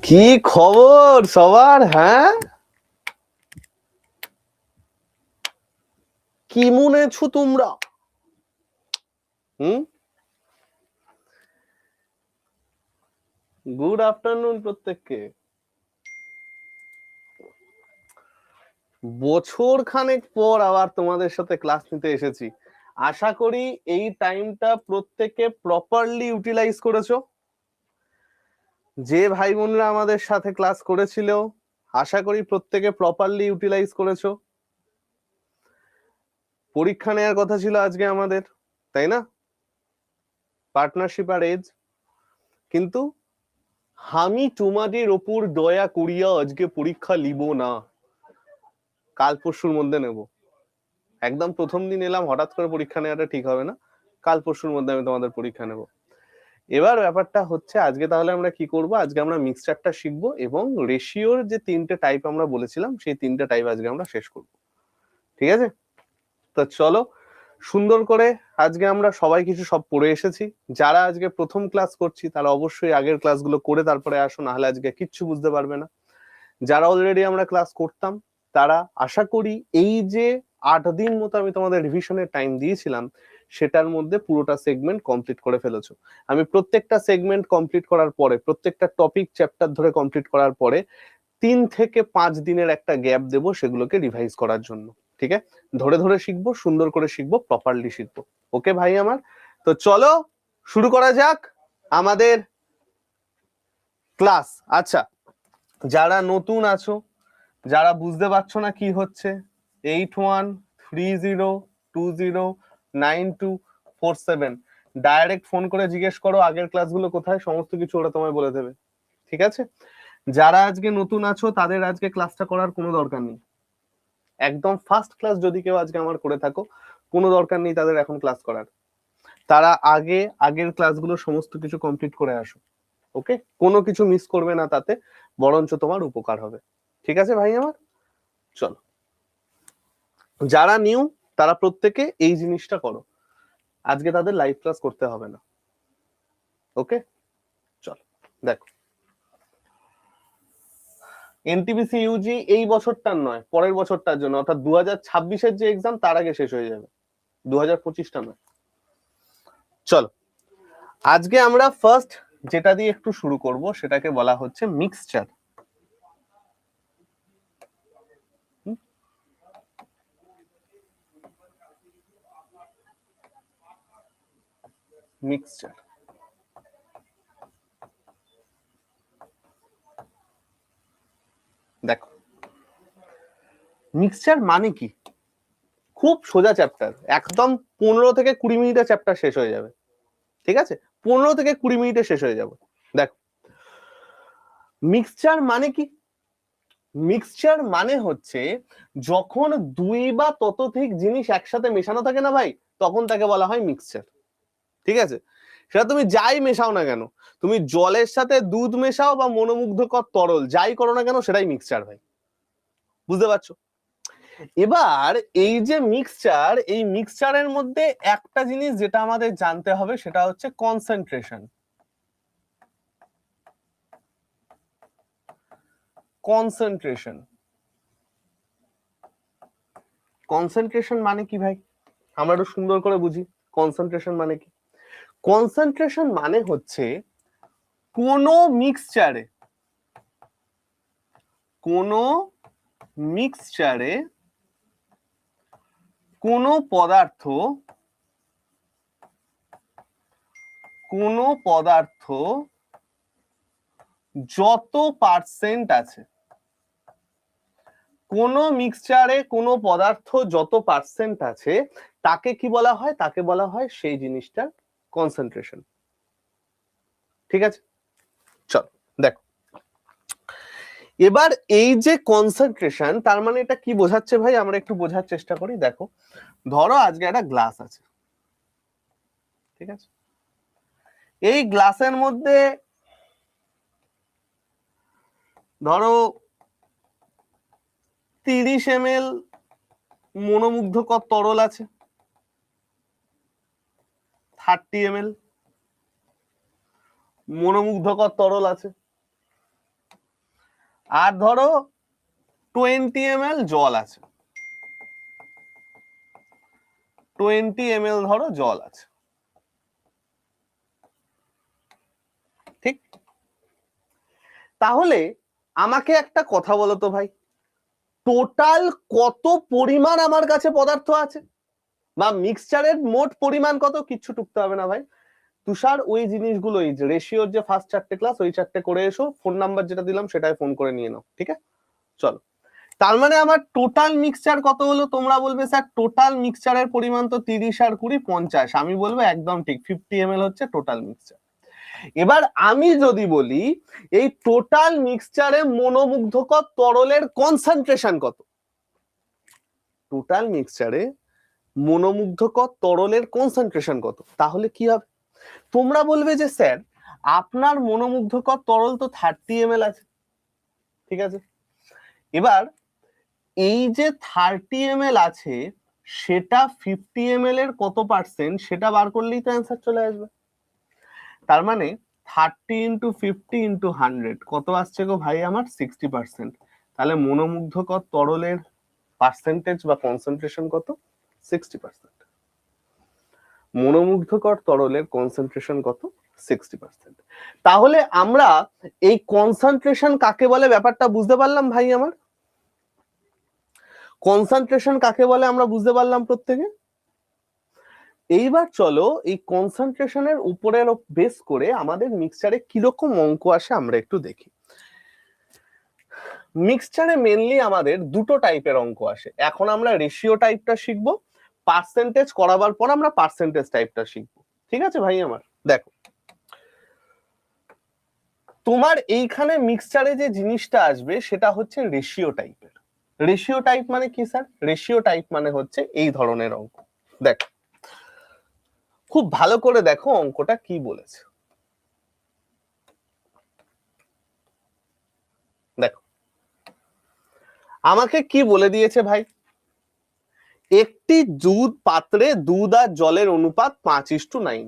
কি খবর সবার? হ্যাঁ, কি মনে আছো তোমরা? গুড আফটারনুন প্রত্যেককে। বছর খানেক পর আবার তোমাদের সাথে ক্লাস নিতে এসেছি। আশা করি এই টাইমটা প্রত্যেকে প্রপারলি ইউটিলাইজ করেছো। যে ভাই বোনরা আমাদের সাথে ক্লাস করেছিল আশা করি প্রত্যেকে প্রপারলি ইউটিলাইজ করেছো। পরীক্ষা নেওয়ার কথা ছিল আজকে আমাদের, তাই না? পার্টনারশিপ আর এজ, কিন্তু আমি তোমাদের ওপর দয়া করিয়া আজকে পরীক্ষা লিব না, কাল পরশুর মধ্যে নেব। একদম প্রথম দিন এলাম, হঠাৎ করে পরীক্ষা নেওয়াটা ঠিক হবে না। কাল পরশুর মধ্যে আমি তোমাদের পরীক্ষা নেব। এবার ব্যাপারটা হচ্ছে আজকে তাহলে আমরা কি করব, আজকে আমরা মিক্সচারটা শিখবো এবং রেশিওর যে তিনটে টাইপ আমরা বলেছিলাম সেই তিনটে টাইপ আজকে আমরা শেষ করব। ঠিক আছে? তো চলো সুন্দর করে আজকে আমরা সবাই কিছু সব পড়ে এসেছি। যারা আজকে প্রথম ক্লাস করছি তারা অবশ্যই আগের ক্লাসগুলো করে তারপরে আসো, নাহলে আজকে কিচ্ছু বুঝতে পারবে না। যারা অলরেডি আমরা ক্লাস করতাম তারা আশা করি এই যে 8 দিন মতো আমি তোমাদের রিভিশনের টাইম দিয়েছিলাম সেটার মধ্যে পুরোটা সেগমেন্ট কমপ্লিট করে ফেলেছো। আমি প্রত্যেকটা সেগমেন্ট কমপ্লিট করার পরে, প্রত্যেকটা টপিক চ্যাপ্টার ধরে কমপ্লিট করার পরে 3 থেকে 5 দিনের একটা গ্যাপ দেব সেগুলোকে রিভাইজ করার জন্য। ঠিক আছে? ধরে ধরে শিখবো, সুন্দর করে শিখবো, প্রপারলি শিখবো। ওকে ভাই আমার? তো চলো শুরু করা যাক আমাদের ক্লাস। আচ্ছা, যারা নতুন আছো, যারা বুঝতে পারছো না কি হচ্ছে, 8130209247 ডাইরেক্ট ফোন করে জিজ্ঞেস করো আগের ক্লাসগুলো কোথায়, সমস্ত কিছু ওরা তোমায় বলে দেবে। ঠিক আছে? যারা আজকে নতুন আছো তাদের আজকে ক্লাসটা করার কোনো দরকার নেই। একদম ফার্স্ট ক্লাস যদি কেউ আজকে আমার করে থাকো, কোনো দরকার নেই তাদের এখন ক্লাস করার। তারা আগের ক্লাসগুলো সমস্ত কিছু কমপ্লিট করে আসো। ওকে? কোনো কিছু মিস করবে না, তাতে বরঞ্চ তোমার উপকার হবে। ঠিক আছে ভাই আমার? চলো, যারা নিউ তারা প্রত্যেকে এই জিনিসটা করো, আজকে তাদের লাইভ ক্লাস করতে হবে না। ওকে? চলো দেখো, এনটিপিসি ইউজি এই বছরটার নয়, পরের বছরটার জন্য, অর্থাৎ 2026-এর যে এক্সাম তার আগে শেষ হয়ে যাবে, 2025টা নয়। চলো, আজকে আমরা ফার্স্ট যেটা দিয়ে একটু শুরু করব সেটাকে বলা হচ্ছে মিক্সচার। মিক্সচার দেখো, মিক্সচার মানে কি? খুব সোজা চ্যাপ্টার, একদম 15 থেকে 20 মিনিটে চ্যাপ্টার শেষ হয়ে যাবে। ঠিক আছে? 15 থেকে 20 মিনিটে শেষ হয়ে যাবে। দেখো, মিক্সচার মানে কি? মিক্সচার মানে হচ্ছে যখন দুই বা ততোধিক জিনিস একসাথে মেশানো থাকে না ভাই, তখন তাকে বলা হয় মিক্সচার। ঠিক আছে? সেটা তুমি যাই মেশাও না কেন, তুমি জলের সাথে দুধ মেশাও বা মনোমুগ্ধকর তরল যাই করো না কেন, সেটাই মিক্সচার ভাই। বুঝতে পারছো? এবার এই যে মিক্সচার, এই মিক্সচারের মধ্যে একটা জিনিস যেটা আমাদের জানতে হবে সেটা হচ্ছে কনসেন্ট্রেশন। কনসেন্ট্রেশন কনসেন্ট্রেশন মানে কি ভাই? আমরা একটু সুন্দর করে বুঝি কনসেন্ট্রেশন মানে কি। কনসেন্ট্রেশন মানে হচ্ছে কোনো মিক্সচারে, কোনো মিক্সচারে কোনো পদার্থ, কোনো পদার্থ যত পার্সেন্ট আছে, কোনো মিক্সচারে কোনো পদার্থ যত পার্সেন্ট আছে তাকে কি বলা হয়? তাকে বলা হয় সেই জিনিসটার কনসেন্ট্রেশন। ঠিক আছে? চল দেখো, এবার এই যে কনসেন্ট্রেশন, তার মানে এটা কি বোঝাচ্ছে ভাই? আমরা একটু বোঝার চেষ্টা করি। দেখো, ধরো আজকে একটা গ্লাস আছে, ঠিক আছে? এই গ্লাসের মধ্যে ধরো 30 ml মনোমুগ্ধকর তরল আছে, 30 ml মনোমুগ্ধকর তরল আছে। আর ধরো 20 ml জল আছে, 20 ml ধরো জল আছে, ঠিক? তাহলে আমাকে একটা কথা বলো তো ভাই, টোটাল কত পরিমাণ আমার কাছে পদার্থ আছে, বা মিক্সচারের মোট পরিমাণ কত? কিচ্ছু টুকতে হবে না ভাই, তুষার ওই জিনিসগুলো, এই যে রেশিওর যে ফার্স্ট 4টে ক্লাস, ওই 4টে করে এসো, ফোন নাম্বার যেটা দিলাম সেটাই ফোন করে নিয়ে নাও, ঠিক আছে? চলো, তার মানে আমার টোটাল মিক্সচার কত হলো? তোমরা বলবে স্যার টোটাল মিক্সচারের পরিমাণ তো 30 আর 20 50। আমি বলবো একদম ঠিক, 50 ml হচ্ছে টোটাল মিক্সচার। এবার আমি যদি বলি এই টোটাল মিক্সচারে মনোমুগ্ধকর তরলের কনসেন্ট্রেশন কত, টোটাল মিক্সচারে মনোমুগ্ধকর তরলের কনসেন্ট্রেশন কত, তাহলে কি হবে? তোমরা বলবে যে স্যার আপনার মনোমুগ্ধকর তরল তো 30 ml আছে, ঠিক আছে? এবার এই যে 30 ml আছে সেটা 50 ml এর কত পার্সেন্ট সেটা বার করলেই তো অ্যান্সার চলে আসবে। তার মানে 30 ইন্টু 50 ইন্টু 100 কত আসছে গো ভাই? আমার 60%। তাহলে মনোমুগ্ধকর তরলের পার্সেন্টেজ বা কনসেন্ট্রেশন কত? 60%। মনোমুগ্ধকর তরলের কনসেন্ট্রেশন কত? 60%। তাহলে আমরা এই কনসেন্ট্রেশন কাকে বলে ব্যাপারটা বুঝতে পারলাম ভাই আমার? কনসেন্ট্রেশন কাকে বলে আমরা বুঝতে পারলাম প্রত্যেকে। এইবার চলো এই কনসেন্ট্রেশনের উপরের বেস করে আমাদের মিক্সচারে কিরকম অঙ্ক আসে আমরা একটু দেখি। মিক্সচারে মেনলি আমাদের দুটো টাইপের অঙ্ক আসে। এখন আমরা রেশিও টাইপটা শিখবো, পার্সেন্টেজ করাবার পর আমরা পার্সেন্টেজ টাইপটা শিখবো, ঠিক আছে ভাই আমার? দেখো তোমার এইখানে মিক্সচারে যে জিনিসটা আসবে সেটা হচ্ছে রেশিও টাইপের। রেশিও টাইপ মানে কি স্যার? রেশিও টাইপ মানে হচ্ছে এই ধরনের অঙ্ক। দেখো খুব ভালো করে দেখো অঙ্কটা কি বলেছে। দেখো আমাকে কি বলে দিয়েছে ভাই, একটি দুধ পাত্রে দুধ আর জলের অনুপাত 5:9,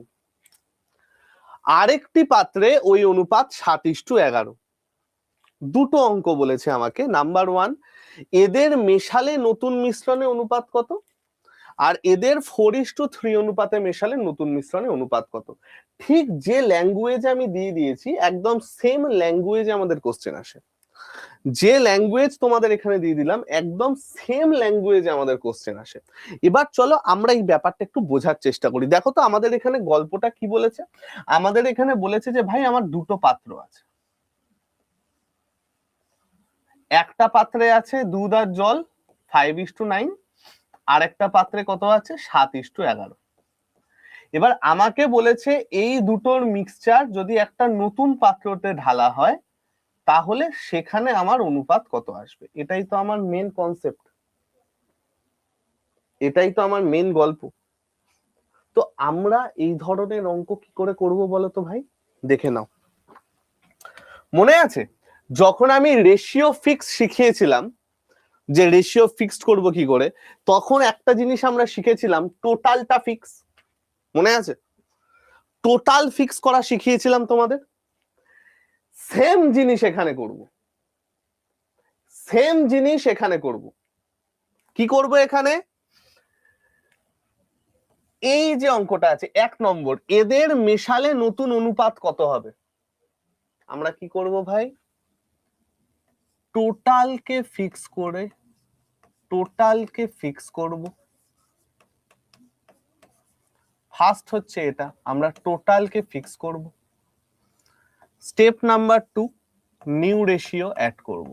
আরেকটি পাত্রে ওই অনুপাত 7:11। দুটো অঙ্ক বলেছে আমাকে। নাম্বার 1, এদের মেশালে নতুন মিশ্রণে অনুপাত কত, আর এদের 4:3 অনুপাতে মেশালে নতুন মিশ্রণে অনুপাত কত। ঠিক যে ল্যাঙ্গুয়েজ আমি দিয়ে দিয়েছি একদম সেম ল্যাঙ্গুয়েজে আমাদের কোশ্চেন আসে। যে ল্যাঙ্গুয়েজ তোমাদের এখানে দিয়ে দিলাম একদম সেম ল্যাঙ্গুয়েজে আমাদের কোশ্চেন আসে। এবার চলো আমরা এই ব্যাপারটা একটু বোঝার চেষ্টা করি। দেখো তো আমাদের এখানে গল্পটা কি বলেছে। আমাদের এখানে বলেছে যে ভাই আমার দুটো পাত্র আছে, একটা পাত্রে আছে দুধ আর জল 5:9, আর একটা পাত্রে কত আছে 7:11। এবার আমাকে বলেছে এই দুটোর মিক্সচার যদি একটা নতুন পাত্রতে ঢালা হয় তাহলে সেখানে আমার অনুপাত কত আসবে। এটাই তো আমার মেন কনসেপ্ট, এটাই তো আমার মেন গল্প। তো আমরা এই ধরনের অঙ্ক কি করে করব বলো তো ভাই? দেখে নাও। মনে আছে যখন আমি রেশিও ফিক্স শিখিয়েছিলাম, যে রেশিও ফিক্সড করব কি করে, তখন একটা জিনিস আমরা শিখেছিলাম টোটালটা ফিক্স। মনে আছে? টোটাল ফিক্স করা শিখিয়েছিলাম তোমাদের। সেম জিনিস এখানে করব, সেম জিনিস এখানে করব। কি করব এখানে? এই যে অঙ্কটা আছে 1 নম্বর, এদের মেশালে নতুন অনুপাত কত হবে। আমরা কি করব ভাই? টোটালকে ফিক্স করে, টোটালকে ফিক্স করব। ফার্স্ট হচ্ছে এটা, আমরা টোটালকে ফিক্স করব। Step number 2, new ratio add করব,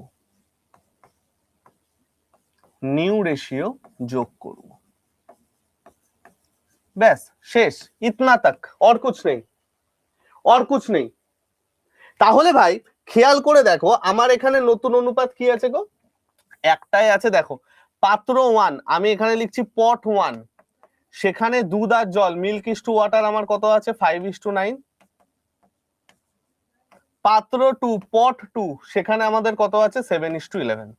নিউ রেশিও যোগ করব। ব্যাস শেষ, ইতনা তক, और कुछ नहीं, और कुछ नहीं। তাহলে ভাই খেয়াল করে দেখো আমার এখানে নতুন অনুপাত কি আছে গো? একটাই আছে। দেখো পাত্র 1, আমি এখানে লিখছি পট 1, সেখানে দুধ আর জল মিল্ক ইস টু ওয়াটার আমার কত আছে 5:9। পাত্র 2 পট 2, সেখানে আমাদের কত আছে 7:11।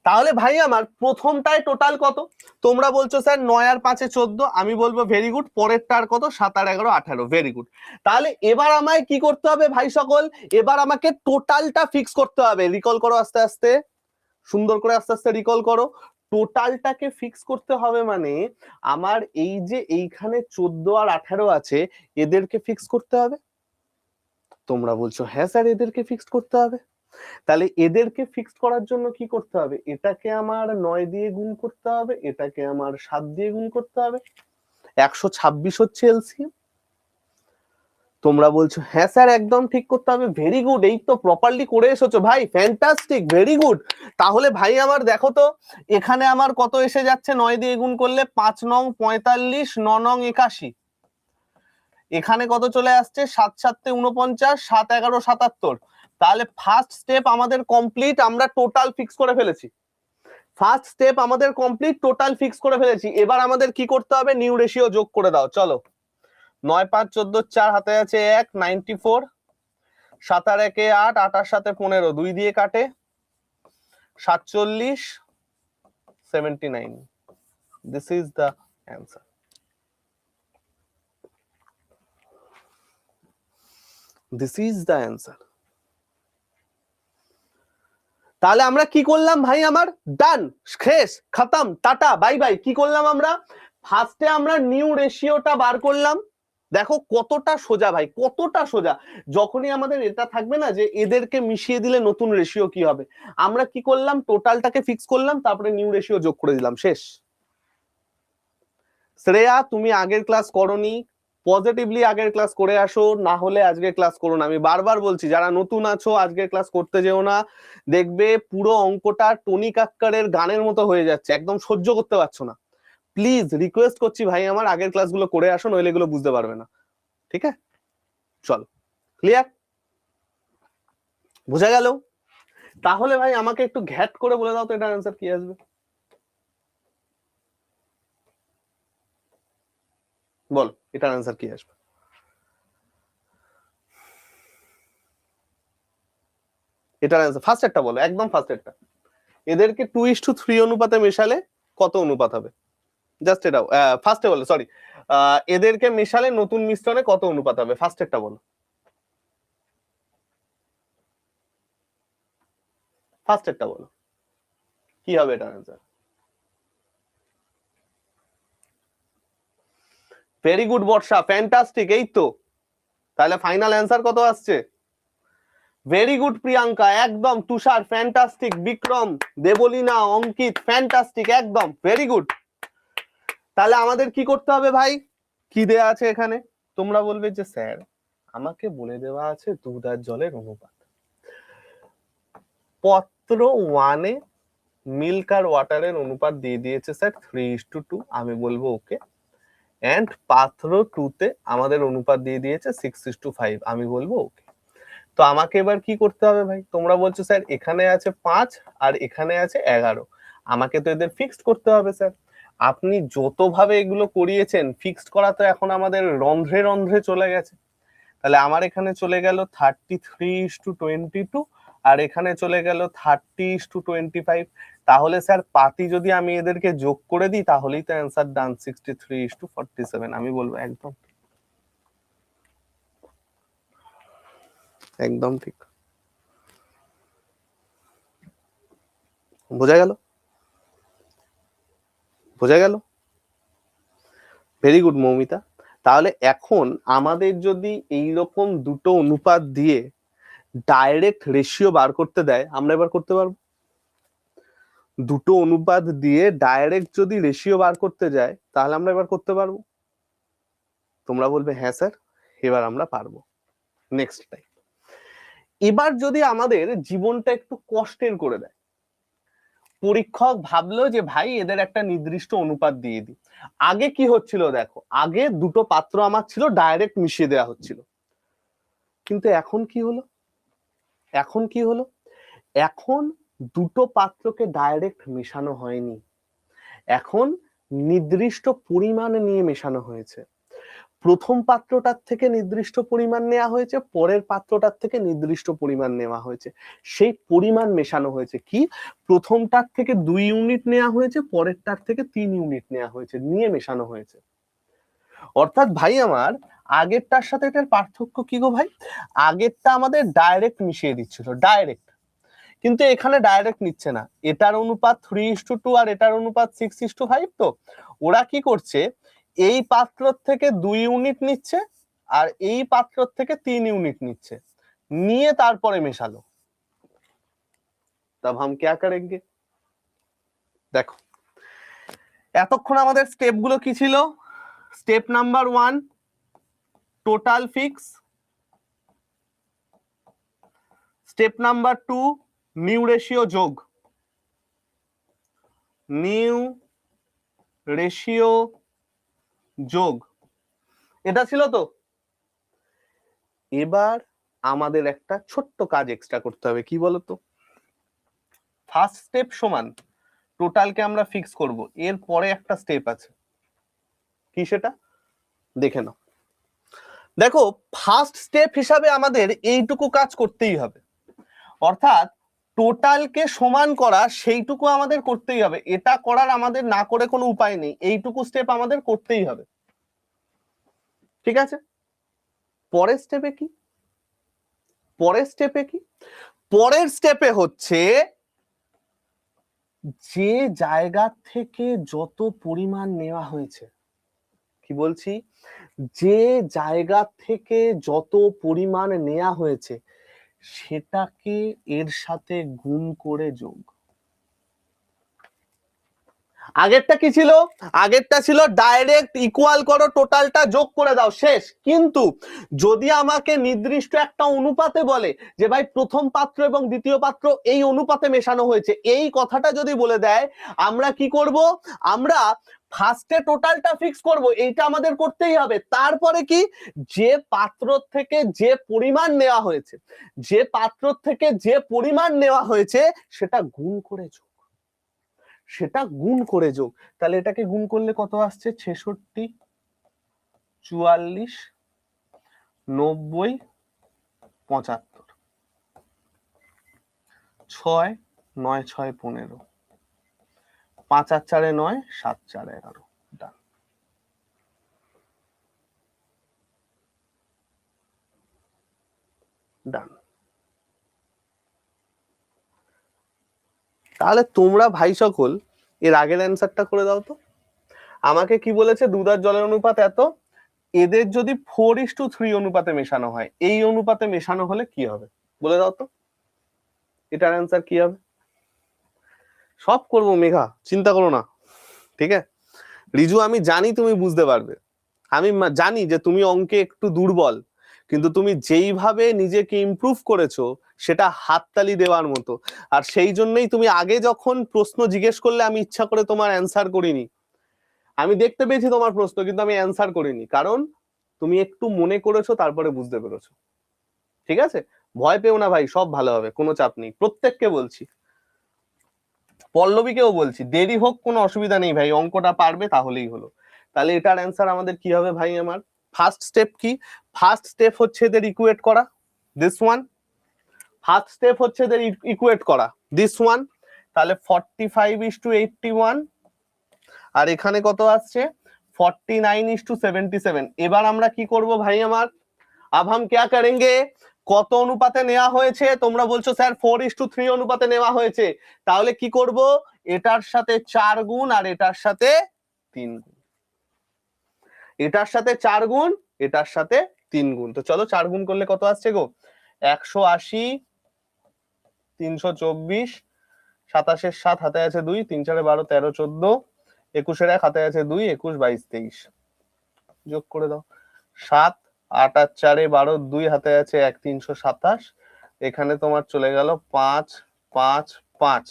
তাহলে ভাই আমার প্রথমটায় টোটাল কত? তোমরা বলছো স্যার 9 আর 5 14, আমি বলবো ভেরি গুড। পরেরটার কত? 7 আর 11 18, ভেরি গুড। তাহলে এবার আমায় কি করতে হবে ভাই সকল? এবার আমাকে টোটালটা ফিক্স করতে হবে। রিকল করো আস্তে আস্তে, সুন্দর করে আস্তে আস্তে রিকল করো। টোটালটাকে ফিক্স করতে হবে মানে আমার এই যে এইখানে 14 আর 18 আছে, এদেরকে ফিক্স করতে হবে। তোমরা বলছো হ্যাঁ স্যার এদেরকে ফিক্স করতে হবে। তাহলে এদেরকে ফিক্স করার জন্য কি করতে হবে? এটাকে আমার 9 দিয়ে গুণ করতে হবে, এটাকে আমার 7 দিয়ে গুণ করতে হবে। 126 হচ্ছে এলসিএম। তোমরা বলছো হ্যাঁ স্যার একদম ঠিক করতে হবে। ভেরি গুড, এই তো প্রপারলি করে এসেছো ভাই, ফ্যান্টাস্টিক, ভেরি গুড। তাহলে ভাই আমার দেখো তো এখানে আমার কত এসে যাচ্ছে 9 দিয়ে গুণ করলে? 5 নং 45, 9 নং 81। এখানে কত চলে আসছে? 7 7 49, 7 11 77। তাহলে ফার্স্ট স্টেপ আমাদের কমপ্লিট, আমরা টোটাল ফিক্স করে ফেলেছি। ফার্স্ট স্টেপ আমাদের কমপ্লিট, টোটাল ফিক্স করে ফেলেছি। এবার আমাদের কি করতে হবে? নিউ রেশিও যোগ করে দাও। চলো, 9 5 14, 4 হাতে আছে 1, 94, 7 আর 1 8, 8 আর 7 15, 2 দিয়ে কাটে 47, 79। This is the answer. This is the answer. তাহলে আমরা কি করলাম ভাই আমার? ডান, শেষ, খতম, টাটা, বাই বাই। কি করলাম আমরা? ফার্স্টে আমরা নিউ রেশিওটা বার করলাম। দেখো কতটা সোজা ভাই, কতটা সোজা। যখনই আমাদের এটা থাকবে না যে এদেরকে মিশিয়ে দিলে নতুন রেশিও কি হবে, আমরা কি করলাম? টোটালটাকে ফিক্স করলাম, তারপরে নিউ রেশিও যোগ করে দিলাম, শেষ। শ্রেয়া তুমি আগের ক্লাস করোনি, পজিটিভলি আগের ক্লাস করে আসো, না হলে আজকে ক্লাস করো না। আমি বারবার বলছি যারা নতুন আছো আজকের ক্লাস করতে যেও না। দেখবে পুরো অঙ্কটা টনি কাক্কারের গানের মতো হয়ে যাচ্ছে, একদম সহ্য করতে পারছো না। প্লিজ রিকোয়েস্ট করছি ভাই আমার, আগের ক্লাসগুলো করে আসো, নইলে এগুলো বুঝতে পারবে না। ঠিক আছে, চল, ক্লিয়ার? বোঝা গেল? তাহলে ভাই আমাকে একটু ঘ্যাট করে বলে দাও তো এটার অ্যান্সার কি আসবে। বল এটার অ্যান্সার কি আসবে? এটার অ্যান্সার ফার্স্ট একটা বলো, একদম ফার্স্ট একটা। এদেরকে 2:3 অনুপাতে মেশালে কত অনুপাত হবে? জাস্ট এটাও ফার্স্টে বলো, সরি, এদেরকে মেশালে নতুন মিশ্রণে কত অনুপাত হবে? ফার্স্ট একটা বলো, ফার্স্ট একটা বলো, কি হবে এটার অ্যান্সার? ভেরি গুড বর্ষা, ফ্যান্টাস্টিক, এই তো। তাহলে ফাইনাল অ্যান্সার কত আসছে? ভেরি গুড প্রিয়াঙ্কা, একদম। তুষার ফ্যান্টাস্টিক, বিক্রম, দেবলীনা, অঙ্কিত ফ্যান্টাস্টিক, একদম ভেরি গুড। তাহলে আমাদের কি করতে হবে ভাই? কি দেয়া আছে এখানে? তোমরা বলবে যে স্যার আমাকে বলে দেওয়া আছে দুধ আর জলের অনুপাত। পত্র 1-এ মিল্ক আর ওয়াটারের অনুপাত দিয়ে দিয়েছে স্যার 3:2, আমি বলবো ওকে। এন্ড পাত্র 2-তে আমাদের অনুপাত দিয়ে দিয়েছে 6:5, আমি বলবো ওকে। তো আমাকে এবার কি করতে হবে ভাই? তোমরা বলছো স্যার এখানে আছে 5 আর এখানে আছে 11, আমাকে তো এদের ফিক্সড করতে হবে স্যার। আপনি যতভাবে এগুলো করিয়েছেন, ফিক্সড করা তো এখন আমাদের রন্ধ্রে রন্ধ্রে চলে গেছে। তাহলে আমার এখানে চলে গেল 33:22 আর এখানে চলে গেল 30:25। তাহলে স্যার পাতি যদি আমি এদেরকে যোগ করে দিই তাহলেই তো অ্যান্সার ডান, 63:47। আমি বলবো একদম একদম ঠিক। বোঝা গেল? বোঝা গেল? Very good Moumita. তাহলে এখন আমাদের যদি এইরকম দুটো অনুপাত দিয়ে ডাইরেক্ট রেশিও বার করতে দেয়, আমরা এবার করতে পারবো? দুটো অনুপাত দিয়ে ডাইরেক্ট যদি রেশিও বার করতে যায় তাহলে আমরা এবার করতে পারবো? তোমরা বলবে হ্যাঁ স্যার এবার আমরা পারবো। নেক্সট টাইম, এবার যদি আমাদের জীবনটা একটু কষ্টের করে দেয়, পরীক্ষক ভাবলো যে ভাই এদের একটা নির্দিষ্ট অনুপাত দিয়ে দিই। আগে কি হচ্ছিল দেখো, আগে দুটো পাত্র আমার ছিল, ডাইরেক্ট মিশিয়ে দেওয়া হচ্ছিল। কিন্তু এখন কি হলো? এখন কি হলো? এখন দুটো পাত্রকে ডাইরেক্ট মেশানো হয়নি, এখন নির্দিষ্ট পরিমাণ নিয়ে মেশানো হয়েছে। প্রথম পাত্রটার থেকে নির্দিষ্ট পরিমাণ নেওয়া হয়েছে, পরের পাত্রটার থেকে নির্দিষ্ট পরিমাণ নেওয়া হয়েছে, সেই পরিমাণ মেশানো হয়েছে। কি প্রথমটার থেকে 2 ইউনিট নেওয়া হয়েছে, পরেরটার থেকে 3 ইউনিট নেওয়া হয়েছে, নিয়ে মেশানো হয়েছে। অর্থাৎ ভাই আমার আগেরটার সাথে এটার পার্থক্য কি গো ভাই? আগেরটা আমাদের ডাইরেক্ট মিশিয়ে দিচ্ছিল, ডাইরেক্ট, কিন্তু এখানে ডাইরেক্ট নিচ্ছে না। এটার অনুপাত 3:2 আর এটার অনুপাত 6:5। তো ওরা কি করছে, এই পাত্র থেকে 2 ইউনিট নিচ্ছে আর এই পাত্র থেকে 3 ইউনিট নিচ্ছে, নিয়ে তারপরে মেশালো। তব হাম ক্যা করেঙ্গে? দেখো এতক্ষণ আমাদের স্টেপ গুলো কি ছিল? Step number 1 total fix, step number 2 new ratio যোগ, নিউ রেশিও যোগ, এটা ছিল তো। এবার আমাদের একটা ছোট্ট কাজ এক্সট্রা করতে হবে, কি বলতো? ফার্স্ট স্টেপ সমান টোটালকে আমরা ফিক্স করব, এর পরে একটা স্টেপ আছে, কি সেটা দেখে নাও। দেখো ফার্স্ট স্টেপ হিসাবে আমাদের এইটুকু কাজ করতেই হবে, অর্থাৎ টোটালকে সমান করা, সেইটুকু আমাদের করতেই হবে। এটা করার আমাদের না করে কোনো উপায় নেই, এইটুকু স্টেপ আমাদের করতেই হবে, ঠিক আছে? পরের স্টেপে কি? পরের স্টেপে কি? পরের স্টেপে হচ্ছে যে জায়গা থেকে যত পরিমাণ নেওয়া হয়েছে, কি বলছি, যে জায়গা থেকে যত পরিমাণ নেওয়া হয়েছে সেটাকে এর সাথে গুণ করে যোগ। আগেরটা কি ছিল? আগেরটা ছিল ডাইরেক্ট ইকুয়াল করো, টোটালটা যোগ করে দাও, শেষ। কিন্তু যদি আমাকে নির্দিষ্ট একটা অনুপাতে বলে যে ভাই প্রথম পাত্র এবং দ্বিতীয় পাত্র এই অনুপাতে মেশানো হয়েছে, এই কথাটা যদি বলে দেয়, আমরা কি করব? আমরা ফার্স্টে টোটালটা ফিক্স করব, এইটা আমাদের করতেই হবে। তারপরে কি, যে পাত্র থেকে যে পরিমাণ নেওয়া হয়েছে, যে পাত্র থেকে যে পরিমাণ নেওয়া হয়েছে সেটা গুণ করে যোগ, সেটা গুণ করে যোগ। তাহলে এটাকে গুণ করলে কত আসছে? 66, 44, 90, 75, 6, 9, 6, 15, 5 আর 4 9, 7 4 11। ডান। ডান। তাহলে তোমরা ভাই সকল এর আগের অ্যান্সারটা করে দাও তো। আমাকে কি বলেছে? দুধ আর জলের অনুপাত এত, এদের যদি 4:3 অনুপাতে মেশানো হয়, এই অনুপাতে মেশানো হলে কি হবে বলে দাও তো, এটার অ্যান্সার কি হবে? সব করবো মেঘা, চিন্তা করো না, ঠিক আছে? রিজু আমি জানি তুমি বুঝতে পারবে, আমি জানি যে তুমি অঙ্কে একটু দুর্বল, কিন্তু তুমি যেইভাবে নিজেকে ইমপ্রুভ করেছো সেটা হাততালি দেওয়ার মতো। আর সেই জন্যই তুমি আগে যখন প্রশ্ন জিজ্ঞেস করলে আমি ইচ্ছা করে তোমার অ্যান্সার করিনি। আমি দেখতে পেয়েছি তোমার প্রশ্ন, কিন্তু আমি অ্যান্সার করিনি, কারণ তুমি একটু মনে করেছো, তারপরে বুঝতে পেরেছো। ঠিক আছে, ভয় পেও না ভাই, সব ভালো হবে, কোনো চাপ নেই। প্রত্যেককে বলছি, পল্লবীকেও বলছি, দেরি হোক কোনো অসুবিধা নেই ভাই, অঙ্কটা পারবে তাহলেই হলো। তাহলে এটার অ্যান্সার আমাদের কি হবে ভাই আমার? ফার্স্ট স্টেপ কি? ফার্স্ট স্টেপ হচ্ছে এদের ইকুয়েট করা, দিস ওয়ান। ফার্স্ট স্টেপ হচ্ছে এদের ইকুয়েট করা, দিস ওয়ান। তাহলে 45:81, আর এখানে কত আসছে? 49:77। এবার আমরা কি করব ভাই আমার? अब हम क्या करेंगे? কত অনুপাতে নেওয়া হয়েছে? তোমরা বলছো স্যার 4:3 অনুপাতে নেওয়া হয়েছে, তাহলে কি করব? এটার সাথে 4 গুণ আর এটার সাথে 3 গুণ, এটার সাথে 4 গুণ, এটার সাথে 3 গুণ। তো চলো 4 গুণ করলে কত আসছে গো? 180, 324, 27 7 হাতে আছে 2, 3 4 12 13 14, 21 1 হাতে আছে 2, 21 22 23, যোগ করে দাও। 7 8 আর 4 12, 2 হাতে আছে 1, 327, এখানে তোমার চলে গেল 5 5 5,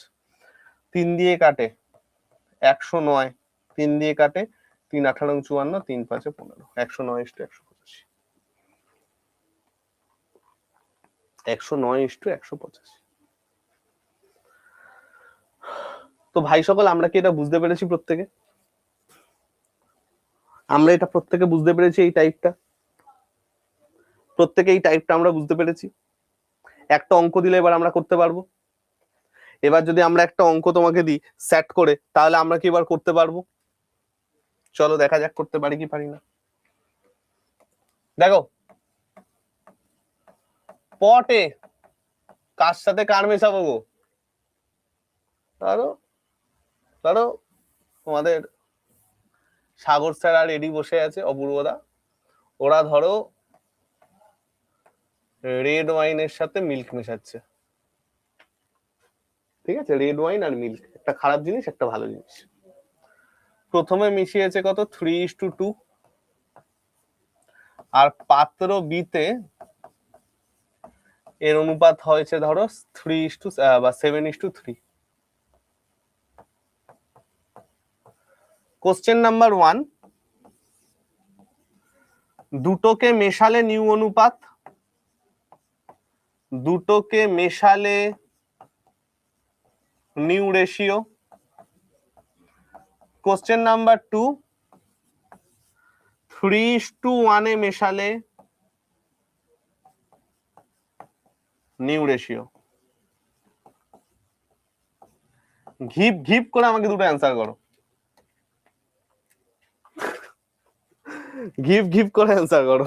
3 দিয়ে কাটে 109, 3 দিয়ে কাটে 3 18 54, 3 5 15, 109:185, 109:185। তো ভাই সকল আমরা কি এটা বুঝতে পেরেছি প্রত্যেকে? আমরা এটা প্রত্যেকে বুঝতে পেরেছি, এই টাইপটা প্রত্যেকে এই টাইপটা আমরা বুঝতে পেরেছি। একটা অঙ্ক দিলে এবার আমরা করতে পারবো। এবার যদি আমরা একটা অঙ্ক তোমাকে দিই সেট করে, তাহলে আমরা কি এবার করতে পারবো? চলো দেখা যাক করতে পারি কি পারি না। দেখো পটে কার সাথে কার মেশাবো গো? ধরো ধরো তোমাদের সাগর স্যার আর এডি বসে আছে, অপূর্বদা, ওরা ধরো রেড ওয়াইনের সাথে মিল্ক মেশাচ্ছে। ঠিক আছে, রেড ওয়াইন আর মিল্ক, একটা খারাপ জিনিস একটা ভালো জিনিস। প্রথমে মিশিয়েছে কত 3:2, আর পাত্র বিতে এর অনুপাত হয়েছে ধরো 7:3। কোশ্চেন নাম্বার 1, দুটোকে মেশালে নিউ অনুপাত, দুটোকে মেশালে নিউ রেশিও। কোশ্চেন নাম্বার 2, 3:1 এ মেশালে নিউ রেশিও। ঘিপ ঘিপ করে আমাকে দুটো অ্যান্সার করো, ঘিপ ঘিপ করে অ্যান্সার করো।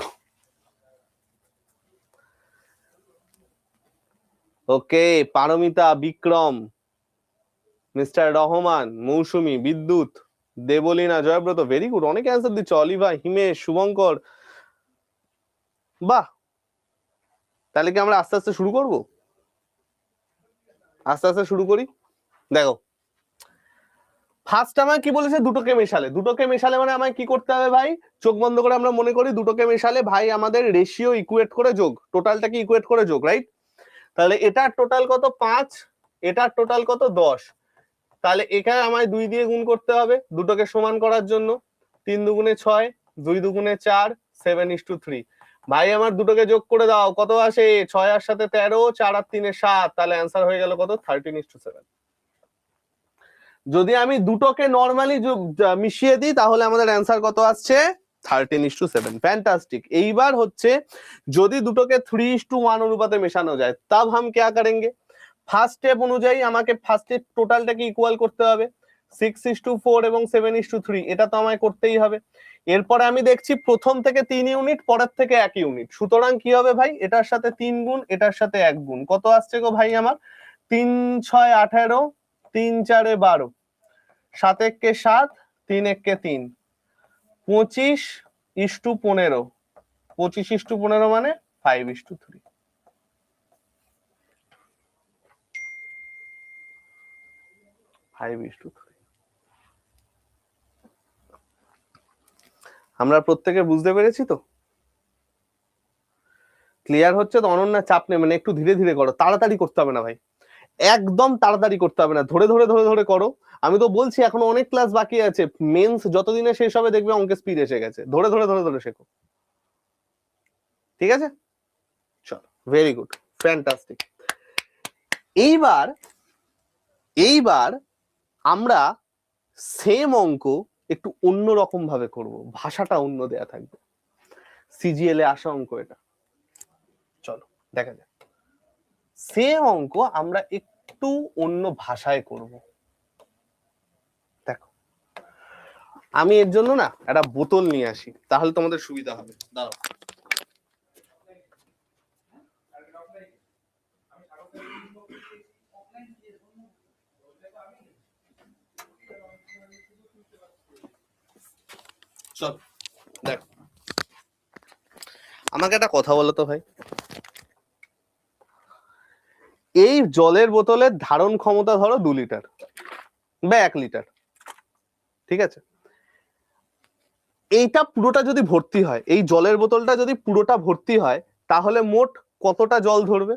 ওকে, পারমিতা, বিক্রম, মিস্টার রহমান, মৌসুমী, বিদ্যুৎ, দেবলীনা, জয়ব্রত, ভেরি গুড, অনেক অ্যান্সার দিচ্ছ। অলিভা, হিমেশ, শুভঙ্কর, বাহ। তাহলে কি আমরা আস্তে আস্তে শুরু করব? আস্তে আস্তে শুরু করি। দেখো ফার্স্ট আমায় কি বলেছে, দুটোকে মেশালে। দুটোকে মেশালে মানে আমায় কি করতে হবে ভাই? চোখ বন্ধ করে আমরা মনে করি দুটোকে মেশালে ভাই আমাদের রেশিও ইকুয়েট করে যোগ, টোটালটাকে ইকুয়েট করে যোগ, রাইট? তাহলে এটার টোটাল কত 5, এটার টোটাল কত 10। তাহলে এখানে আমায় 2 দিয়ে গুণ করতে হবে দুটোকে সমান করার জন্য। 3 দুগুণে 6, 2 দুগুণে 4, 7:3। ভাই আমার দুটোকে যোগ করে দাও, কত আসে? 6 আর 7 13, 4 আর 3 7, তাহলে অ্যান্সার হয়ে গেল কত 13:7। যদি আমি দুটোকে নর্মালি মিশিয়ে দিই তাহলে আমাদের অ্যান্সার কত আসছে? 13:7। ফ্যান্টাস্টিক। এইবার হচ্ছে যদি দুটোকে 3:1 অনুপাতে মেশানো যায়, তব হাম क्या करेंगे? ফার্স্ট স্টেপ অনুযায়ী আমাকে ফার্স্টে টোটালটাকে ইকুয়াল করতে হবে। 6:4 এবং 7:3, এটা তো আমায় করতেই হবে। এরপরে আমি দেখছি প্রথম থেকে 3 ইউনিট, পরের থেকে 1 ইউনিট, সুতরাং কি হবে ভাই? এটার সাথে 3 গুণ, এটার সাথে 1 গুণ, কত আসছে গো ভাই আমার? 3 6 18, 3 4 12, 7 1 7, 3 1 3, 25:15, 25:15 মানে 5:3। আমরা প্রত্যেকে বুঝতে পেরেছি তো? ক্লিয়ার হচ্ছে তো? অনন্যা চাপ নেই, মানে একটু ধীরে ধীরে করো, তাড়াতাড়ি করতে হবে না ভাই, একদম তাড়াতাড়ি করতে হবে না, ধরে ধরে ধরে ধরে করো। আমি তো বলছি এখনো অনেক ক্লাস বাকি আছে, মেন্স যতদিনে শেষ হবে দেখবে অঙ্কের স্পিড এসে গেছে, ধরে ধরে ধরে ধরে শেখো, ঠিক আছে? চলো, ভেরি গুড, ফ্যান্টাস্টিক। এইবার এইবার আমরা সেম অঙ্ক একটু অন্যরকম ভাবে করব, ভাষাটা অন্য দেয়া থাকবে। সিজিএল এ আসা অঙ্ক এটা, চলো দেখা যাক। সেম অঙ্ক আমরা একটু অন্য ভাষায় করব। দেখো আমি এর জন্য না একটা বোতল নিয়ে আসি, তাহলে তোমাদের সুবিধা হবে। দাঁড়াও, চল দেখো, আমাকে একটা কথা বলো তো ভাই, এই জলের বোতলের ধারণ ক্ষমতা ধরো 2 লিটার বা 1 লিটার, ঠিক আছে? এইটা পুরোটা যদি ভর্তি হয়, এই জলের বোতলটা যদি পুরোটা ভর্তি হয়, তাহলে মোট কতটা জল ধরবে?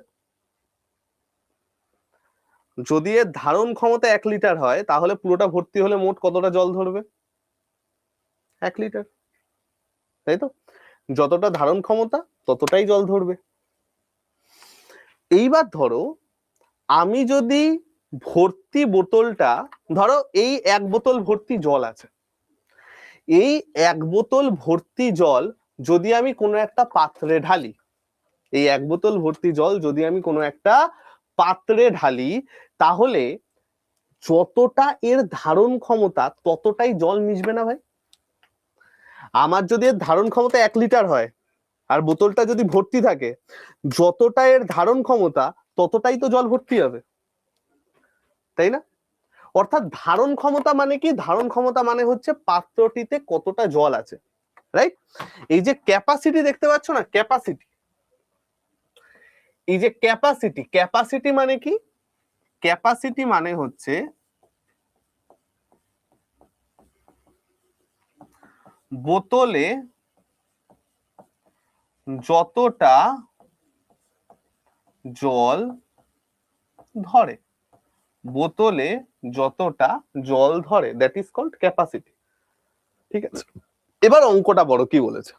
যদি এর ধারণ ক্ষমতা 1 লিটার হয়, তাহলে পুরোটা ভর্তি হলে মোট কতটা জল ধরবে? 1 লিটার, তাই তো? যতটা ধারণ ক্ষমতা ততটাই জল ধরবে। এইবার ধরো আমি যদি ভর্তি বোতলটা, ধরো এই 1 বোতল ভর্তি জল আছে, এই 1 বোতল ভর্তি জল যদি আমি কোনো একটা পাত্রে ঢালি, এই 1 বোতল ভর্তি জল যদি আমি কোনো একটা পাত্রে ঢালি, তাহলে যতটা এর ধারণ ক্ষমতা ততটাই জল মিশবে না ভাই? আমার যদি এর ধারণ ক্ষমতা 1 লিটার হয় আর বোতলটা যদি ভর্তি থাকে, যতটা এর ধারণ ক্ষমতা ততটাই তো জল ভর্তি হবে, তাই না? অর্থাৎ ধারণ ক্ষমতা মানে কি? ধারণ ক্ষমতা মানে হচ্ছে পাত্রটিতে কতটা জল আছে, রাইট? এই যে ক্যাপাসিটি দেখতে পাচ্ছ না, ক্যাপাসিটি, এই যে ক্যাপাসিটি, ক্যাপাসিটি মানে কি? ক্যাপাসিটি মানে হচ্ছে বোতলে যতটা জল ধরে, বোতলে যতটা জল ধরে, দ্যাট ইজ কল্ড ক্যাপাসিটি। ঠিক আছে, এবার অঙ্কটা বড়, কি বলেছে?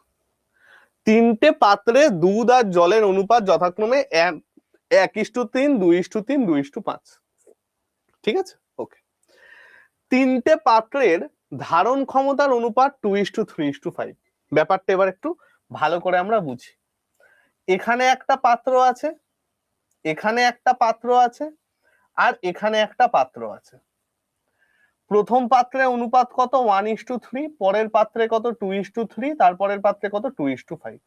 3টে পাত্রে দুধ আর জলের অনুপাত যথাক্রমে 1:3, 2:3, 2:5। ঠিক আছে, ওকে। 3টে পাত্রের ধারণ ক্ষমতার অনুপাত 2:3:5। ব্যাপারটা এবার একটু ভালো করে আমরা বুঝি। এখানে একটা পাত্র আছে, এখানে একটা পাত্র আছে, আর এখানে একটা পাত্র আছে। প্রথম পাত্রে অনুপাত কত? 1:3, পরের পাত্রে কত? 2:3, তারপরের পাত্রে কত? 2:5।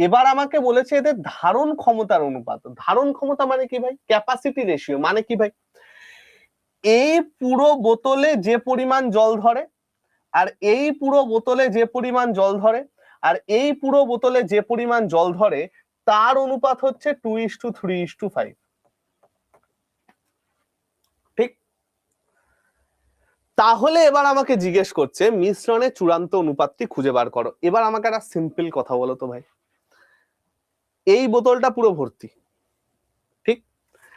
এবার আমাকে বলেছে এদের ধারণ ক্ষমতার অনুপাত। ধারণ ক্ষমতা মানে কি ভাই? ক্যাপাসিটি রেশিও মানে কি ভাই? এই পুরো বোতলে যে পরিমাণ জল ধরে, আর এই পুরো বোতলে যে পরিমাণ জল ধরে, আর এই পুরো বোতলে যে পরিমাণ জল ধরে, তার অনুপাত হচ্ছে 2:3:5। ঠিক? তাহলে এবার আমাকে জিজ্ঞেস করছে মিশ্রণের চূড়ান্ত অনুপাতটি খুঁজে বার করো। এবার আমাকে একটা সিম্পল কথা বলো তো ভাই, এই বোতলটা পুরো ভর্তি, ঠিক?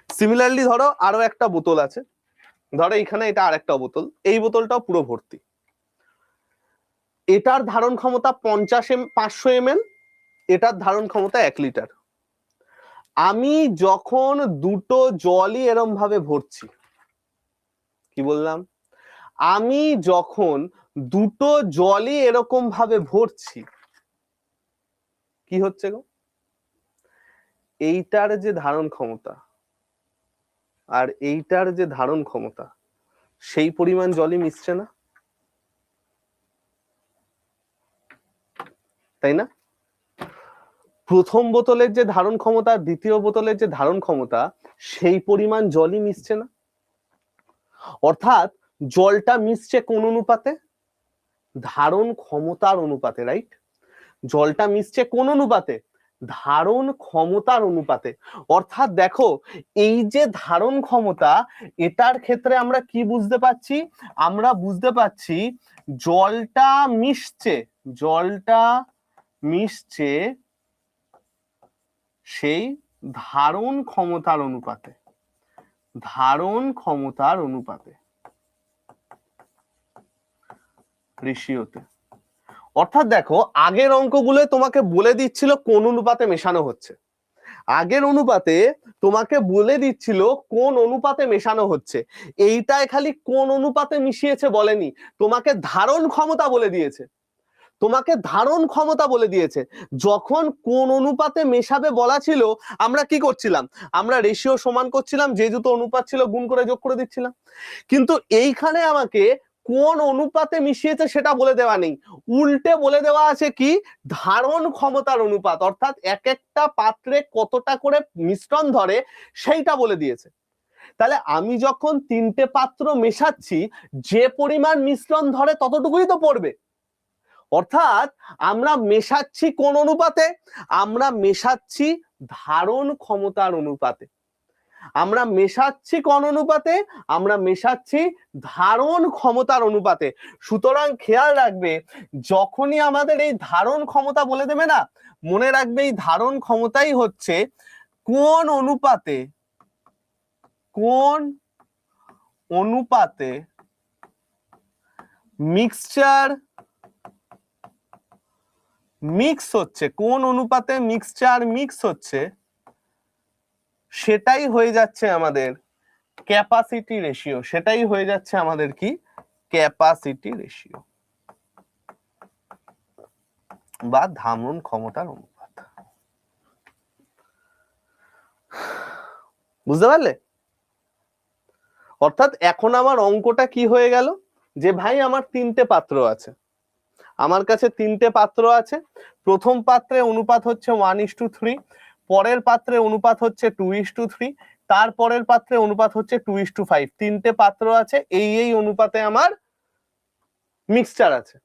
সিমিলারলি ধরো আরো একটা বোতল আছে, ধরো এখানে এটা আরেকটা বোতল, এই বোতলটাও পুরো ভর্তি। এটার ধারণ ক্ষমতা 500 ml, এটার ধারণ ক্ষমতা 1 লিটার। আমি যখন দুটো জলই এরম ভাবে ভরছি, কি বললাম? আমি যখন দুটো জলই এরকম ভাবে ভরছি, কি হচ্ছে গো? এইটার যে ধারণ ক্ষমতা আর এইটার যে ধারণ ক্ষমতা, সেই পরিমাণ জলই মিশছে না, তাই না? প্রথম বোতলের যে ধারণ ক্ষমতা, দ্বিতীয় বোতলের যে ধারণ ক্ষমতা, সেই পরিমাণ জলই মিশছে না। অর্থাৎ জলটা মিশছে কোন অনুপাতে? ধারণ ক্ষমতার অনুপাতে, রাইট? জলটা মিশছে কোন অনুপাতে? ধারণ ক্ষমতার অনুপাতে। অর্থাৎ দেখো, এই যে ধারণ ক্ষমতা, এটার ক্ষেত্রে আমরা কি বুঝতে পারছি? আমরা বুঝতে পারছি জলটা মিশছে, জলটা মিশছে সেই ধারণ ক্ষমতার অনুপাতে, ধারণ ক্ষমতার অনুপাতে, রেশিওতে। অর্থাৎ দেখো, আগের অঙ্কগুলো তোমাকে বলে দিচ্ছিল কোন অনুপাতে মেশানো হচ্ছে, আগের অনুপাতে তোমাকে বলে দিচ্ছিল কোন অনুপাতে মেশানো হচ্ছে। এইটাই খালি কোন অনুপাতে মিশিয়েছে বলেনি, তোমাকে ধারণ ক্ষমতা বলে দিয়েছে, তোমাকে ধারণ ক্ষমতা বলে দিয়েছে। যখন কোন অনুপাতে মেশাবে বলা ছিল, আমরা কি করছিলাম? আমরা রেশিও সমান করছিলাম, যে দুটো অনুপাত ছিল গুণ করে যোগ করে দিচ্ছিলাম। কিন্তু এইখানে আমাকে কোন অনুপাতে মিশিয়েছে সেটা বলে দেওয়া নেই, উল্টে বলে দেওয়া আছে কি? ধারণ ক্ষমতার অনুপাত, অর্থাৎ এক একটা পাত্রে কতটা করে মিশ্রণ ধরে সেইটা বলে দিয়েছে। তাহলে আমি যখন 3টে পাত্র মেশাচ্ছি, যে পরিমাণ মিশ্রণ ধরে ততটুকুই তো পড়বে। অর্থাৎ আমরা মেশাচ্ছি কোন অনুপাতে? আমরা মেশাচ্ছি ধারণ ক্ষমতার অনুপাতে। আমরা মেশাচ্ছি কোন অনুপাতে? আমরা মেশাচ্ছি ধারণ ক্ষমতার অনুপাতে। সুতরাং খেয়াল রাখবে, যখনই আমাদের এই ধারণ ক্ষমতা বলে দেবে না, মনে রাখবে এই ধারণ ক্ষমতাই হচ্ছে কোন অনুপাতে, কোন অনুপাতে মিক্সচার মিক্স হচ্ছে, কোন অনুপাতে মিক্সচার মিক্স হচ্ছে, সেটাই হয়ে যাচ্ছে আমাদের ক্যাপাসিটি রেশিও। সেটাই হয়ে যাচ্ছে আমাদের কি? Capacity ratio. বা ধারণ ক্ষমতার অনুপাত। বুঝতে পারলে? অর্থাৎ এখন আমার অঙ্কটা কি হয়ে গেল, যে ভাই আমার তিনটে পাত্র আছে, আমার কাছে তিনটে পাত্র আছে, প্রথম পাত্রে অনুপাত হচ্ছে 1:3, পরের পাত্রে অনুপাত হচ্ছে 2:3, তারপরের পাত্রে অনুপাত হচ্ছে 2:5। তিনটে পাত্র আছে, এই অনুপাতে আমার মিক্সচার আছে।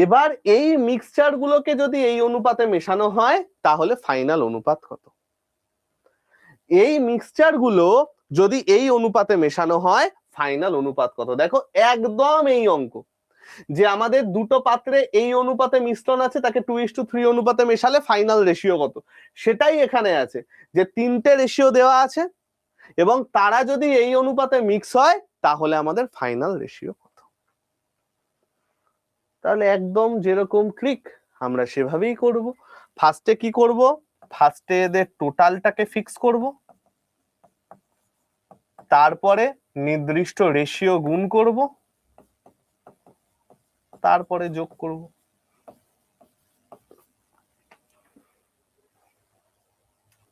এবার এই মিক্সচার গুলোকে যদি এই অনুপাতে মেশানো হয় তাহলে ফাইনাল অনুপাত কত? এই মিক্সচার গুলো যদি এই অনুপাতে মেশানো হয় ফাইনাল অনুপাত কত? দেখো একদম এই অঙ্ক, যে আমাদের দুটো পাত্রে এই অনুপাতে মিশ্রণ আছে, তাকে 2:3 অনুপাতে মেশালে ফাইনাল রেশিও কত, সেটাই এখানে আছে, যে তিনটে রেশিও দেওয়া আছে এবং তারা যদি এই অনুপাতে মিক্স হয় তাহলে আমাদের ফাইনাল রেশিও কত। তাহলে একদম যেরকম ট্রিক আমরা সেভাবেই করব। ফার্স্টে কি করব, ফার্স্টে এদের টোটালটাকে ফিক্স করব, তারপরে নির্দিষ্ট রেশিও গুণ করব, তারপরে যোগ করব।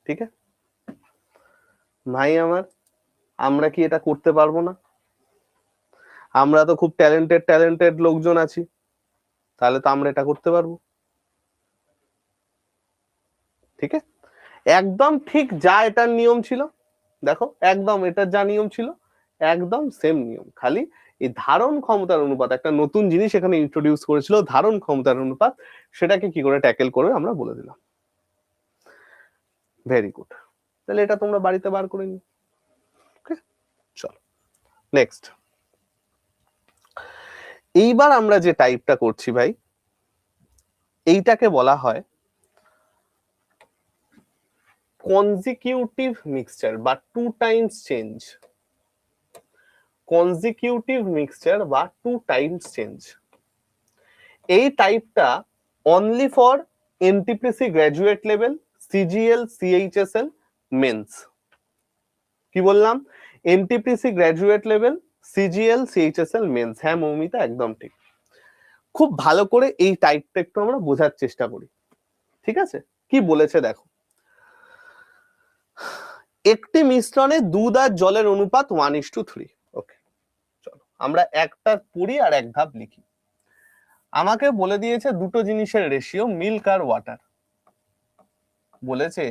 ঠিক আছে ভাই আমার, আমরা কি এটা করতে পারবো না? আমরা তো খুব ট্যালেন্টেড লোকজন আছি, তাহলে তো আমরা এটা করতে পারবো। ঠিক আছে, একদম ঠিক যা এটার নিয়ম ছিল, দেখো একদম এটার যা নিয়ম ছিল একদম সেম নিয়ম, খালি এই ধারণ ক্ষমতার অনুপাত একটা নতুন জিনিস এখানে ইন্ট্রোডিউস করেছিল, ধারণ ক্ষমতার অনুপাত, সেটাকে কি করে ট্যাকেল করবে আমরা বলে দিলাম। ভেরি গুড, তাহলে এটা তোমরা বাড়িতে বার করে নিও। চলো নেক্সট। এইবার আমরা যে টাইপটা করছি ভাই, এইটাকে বলা হয় কনজিকিউটিভ মিক্সচার বা two times change. Consecutive mixture বা টু টাইমস চেঞ্জ, এই টাইপটা only for NTPC graduate level, CGL, CHSL, mains. কি বললাম? NTPC graduate level, CGL, CHSL, mains. হ্যাঁ মৌমিতা একদম ঠিক। খুব ভালো করে এই টাইপটা একটু আমরা বোঝার চেষ্টা করি। ঠিক আছে, কি বলেছে দেখো, একটি মিশ্রণে দুধ আর জলের অনুপাত 1:3। ওকে, চলো আমরা একটা পড়ি আর এক ধাপ লিখি। আমাকে বলে দিয়েছে দুটো জিনিসের রেশিও, মিল্ক আর ওয়াটার। বলেছে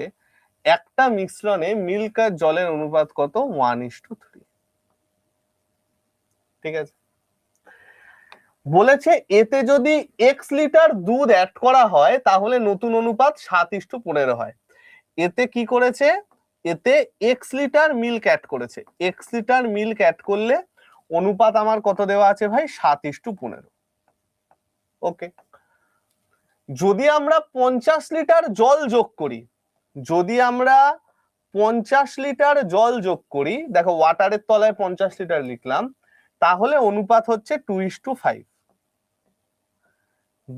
একটা মিশ্রণে মিল্ক আর জলের অনুপাত কত? 1:3। ঠিক আছে, বলেছে এতে যদি এক্স লিটার দুধ অ্যাড করা হয় তাহলে নতুন অনুপাত 7:15 হয়। এতে কি করেছে? এতে এক্স লিটার মিল্ক অ্যাড করেছে, এক্স লিটার মিল্ক অ্যাড করলে অনুপাত আমার কত দেওয়া আছে ভাই? 7:15। ওকে, যদি আমরা 50 লিটার জল যোগ করি, যদি আমরা 50 লিটার জল যোগ করি, দেখো ওয়াটারের তলায় 50 লিটার লিখলাম, তাহলে অনুপাত হচ্ছে 2:5।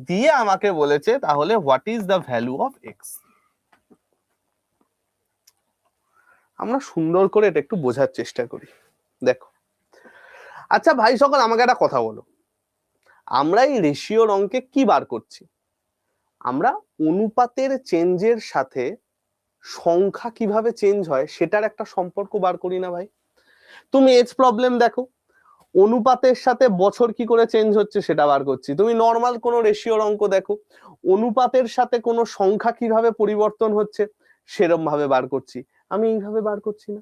দিয়ে আমাকে বলেছে তাহলে what is the value of x. আমরা সুন্দর করে এটা একটু বোঝার চেষ্টা করি। দেখো, আচ্ছা ভাই সকল আমাকে একটা কথা বলো, আমরা এই রেশিওর অঙ্কে কি বার করছি? আমরা অনুপাতের চেঞ্জের সাথে সংখ্যা কিভাবে চেঞ্জ হয় সেটার একটা সম্পর্ক বার করি না ভাই? তুমি এজ প্রবলেম দেখো, অনুপাতের সাথে বছর কি করে চেঞ্জ হচ্ছে সেটা বার করছি। তুমি নর্মাল কোনো রেশিওর অঙ্ক দেখো, অনুপাতের সাথে কোনো সংখ্যা কিভাবে পরিবর্তন হচ্ছে সেরকম ভাবে বার করছি, আমি এইভাবে বার করছি না।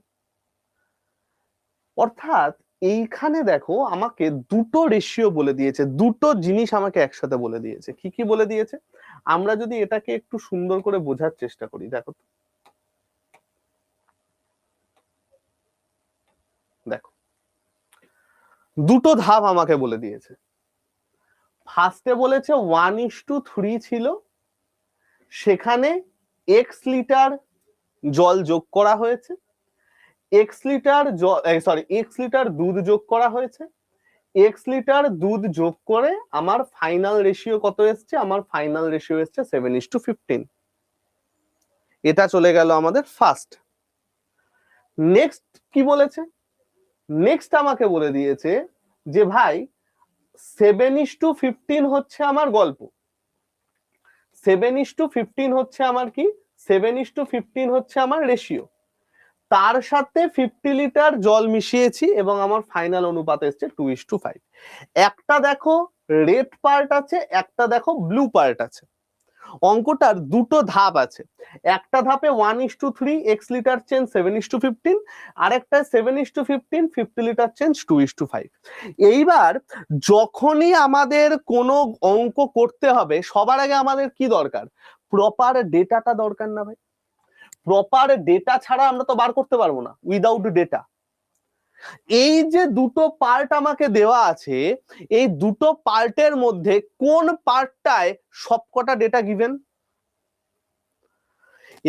অর্থাৎ এইখানে দেখো আমাকে দুটো রেশিও বলে দিয়েছে, দুটো জিনিস আমাকে একসাথে বলে দিয়েছে। কি কি বলে দিয়েছে? আমরা যদি এটাকে একটু সুন্দর করে বোঝার চেষ্টা করি, দেখো দেখো দুটো ধাপ আমাকে বলে দিয়েছে। ফার্স্টে বলেছে 1:3 ছিল, সেখানে এক্স লিটার জল যোগ করা হয়েছে, এক্স লিটার এক্স লিটার দুধ যোগ করা হয়েছে, এক্স লিটার দুধ যোগ করে আমার ফাইনাল রেশিও কত এসছে? আমার ফাইনাল রেশিও এসছে 7:15। এটা চলে গেল আমাদের ফার্স্ট। নেক্সট কি বলেছে? নেক্সট আমাকে বলে দিয়েছে যে ভাই 7:15 হচ্ছে আমার গল্প, 7:15 হচ্ছে আমার কি, 7:15 হচ্ছে আমার রেশিও। তার সাথে 50 লিটার জল মিশিয়েছি এবং আমার ফাইনাল অনুপাত এসছে 2:5। একটা দেখো রেড পার্ট আছে, একটা দেখো ব্লু পার্ট আছে। অঙ্কটার দুটো ধাপ আছে, একটা ধাপে 1:3 এক্স লিটার চেঞ্জ 7:15, আর একটা 7:15 50 লিটার চেঞ্জ 2:5। এইবার যখনই আমাদের কোনো অঙ্ক করতে হবে সবার আগে আমাদের কি দরকার, প্রপার ডেটাটা দরকার না ভাই? প্রপার ডেটা ছাড়া আমরা তো বার করতে পারবো না, উইদাউট ডেটা। এই যে দুটো পার্ট আমাকে দেওয়া আছে, এই দুটো পার্টের মধ্যে কোন পার্টটায় সবকটা ডেটা গিভেন?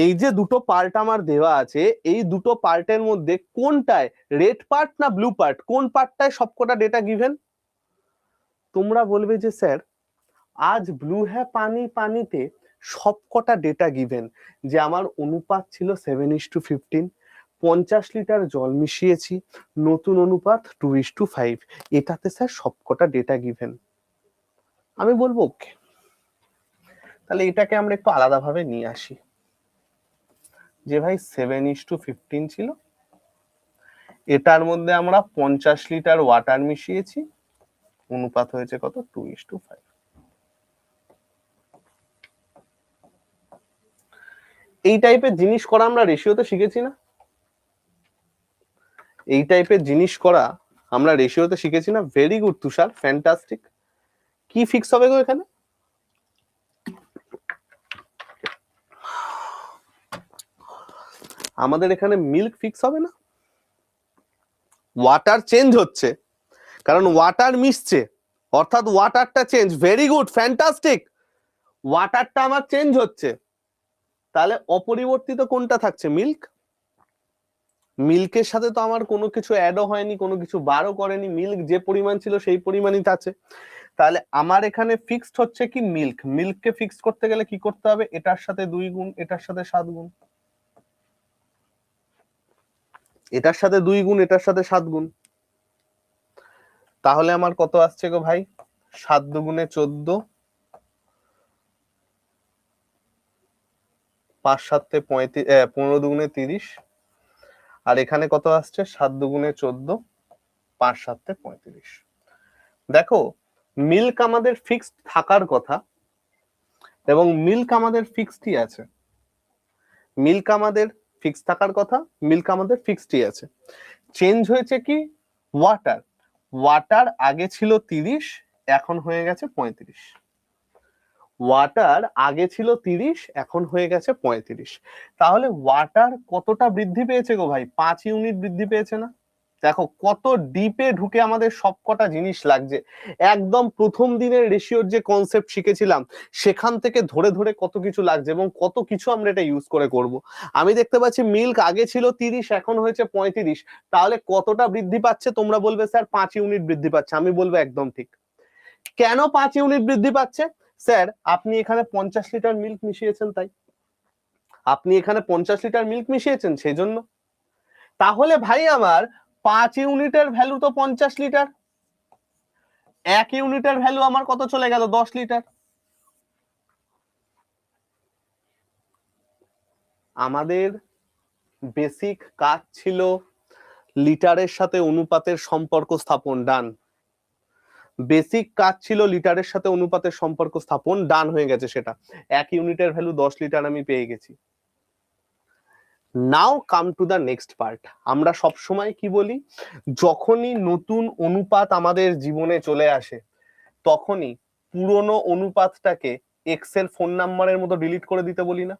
এই যে দুটো পার্ট আমার দেওয়া আছে, এই দুটো পার্টের মধ্যে কোনটায়, রেড পার্ট না ব্লু পার্ট, কোন পার্টটায় সবকটা ডেটা গিভেন? তোমরা বলবে যে স্যার আজ ব্লু হ্যাঁ পানি পানিতে সবকটা ডেটা গিভেন, যে আমার অনুপাত ছিল 7:15, 50 লিটার জল মিশিয়েছি, নতুন অনুপাত 2:5, এটাতে স্যার সবকটা ডেটা গিভেন। আমি বলবো ওকে, তাহলে এটাকে আমরা একটু আলাদাভাবে নিয়ে আসি, যে ভাই 7:15 ছিল, এটার মধ্যে আমরা 50 লিটার ওয়াটার মিশিয়েছি, অনুপাত হয়েছে কত, 2:5। এই টাইপের জিনিস করা আমরা রেশিওতে শিখেছি না? এই টাইপের জিনিস করা আমরা রেশিওতে শিখেছি না? ভেরি গুড তুষার, ফ্যান্টাস্টিক। কি ফিক্স হবে গো এখানে? আমাদের এখানে মিল্ক ফিক্স হবে না, ওয়াটার চেঞ্জ হচ্ছে, কারণ ওয়াটার মিশছে, অর্থাৎ ওয়াটারটা চেঞ্জ। ভেরি গুড, ফ্যান্টাস্টিক, ওয়াটারটা আমার চেঞ্জ হচ্ছে, তাহলে অপরিবর্তিত কোনটা থাকছে, মিল্ক। মিল্কের সাথে তো আমার কোনো কিছু অ্যাডও হয়নি, কোনো কিছু বারও করেনি, মিল্ক যে পরিমাণ ছিল সেই পরিমাণই আছে। তাহলে আমার এখানে ফিক্সড হচ্ছে কি, মিল্ক। মিল্ককে ফিক্স করতে গেলে কি করতে হবে, এটার সাথে 2 গুণ, এটার সাথে 7 গুণ, এটার সাথে 2 গুণ, এটার সাথে 7 গুণ। তাহলে আমার কত আসছে গো ভাই, 7 দুগুণে 14, 5 7 15 দুগুণে 30, আর এখানে কত আসছে, 7 দুগুণে 14, 5 7 35। দেখো মিল্ক আমাদের ফিক্সড থাকার কথা, এবং মিল্ক আমাদের ফিক্সডই আছে, মিল্ক আমাদের ফিক্স থাকার কথা, মিল্ক আমাদের ফিক্সডই আছে। চেঞ্জ হয়েছে কি, ওয়াটার। ওয়াটার আগে ছিল 30, এখন হয়ে গেছে 35। ওয়াটার আগে ছিল 30, এখন হয়ে গেছে 35। তাহলে ওয়াটার কতটা বৃদ্ধি পেয়েছে গো ভাই, 5 ইউনিট বৃদ্ধি পেয়েছে না? দেখো কত ডিপে ঢুকে আমাদের সবকটা জিনিস লাগছে, একদম প্রথম দিনের রেশিওর যে কনসেপ্ট শিখেছিলাম সেখান থেকে ধরে ধরে কত কিছু লাগছে, এবং কত কিছু আমরা এটা ইউজ করে করব। আমি দেখতে পাচ্ছি মিল্ক আগে ছিল 30, এখন হয়েছে 35, তাহলে কতটা বৃদ্ধি পাচ্ছে? তোমরা বলবে স্যার 5 ইউনিট বৃদ্ধি পাচ্ছে, আমি বলবো একদম ঠিক। কেন 5 ইউনিট বৃদ্ধি পাচ্ছে? স্যার আপনি এখানে 50 লিটার মিল্ক মিশিয়েছেন, তাই আপনি এখানে 50 লিটার মিল্ক মিশিয়েছেন সেই জন্য। তাহলে ভাই আমার 5 ইউনিটের ভ্যালু তো 50 লিটার, 1 ইউনিটের ভ্যালু আমার কত চলে গেল, 10 লিটার। আমাদের বেসিক কাজ ছিল লিটারের সাথে অনুপাতের সম্পর্ক স্থাপন, ডান। বেসিক কাজ ছিল লিটারের সাথে অনুপাতের সম্পর্ক স্থাপন, ডান হয়ে গেছে সেটা। 1 ইউনিটের ভ্যালু 10 লিটার আমি পেয়ে গেছি। Now come to the next part. আমরা সব সময় কি বলি, যখনই নতুন অনুপাত আমাদের জীবনে চলে আসে তখনই পুরনো অনুপাতটাকে এক্সেল ফোন নাম্বারের মতো ডিলিট করে দিতে বলি না?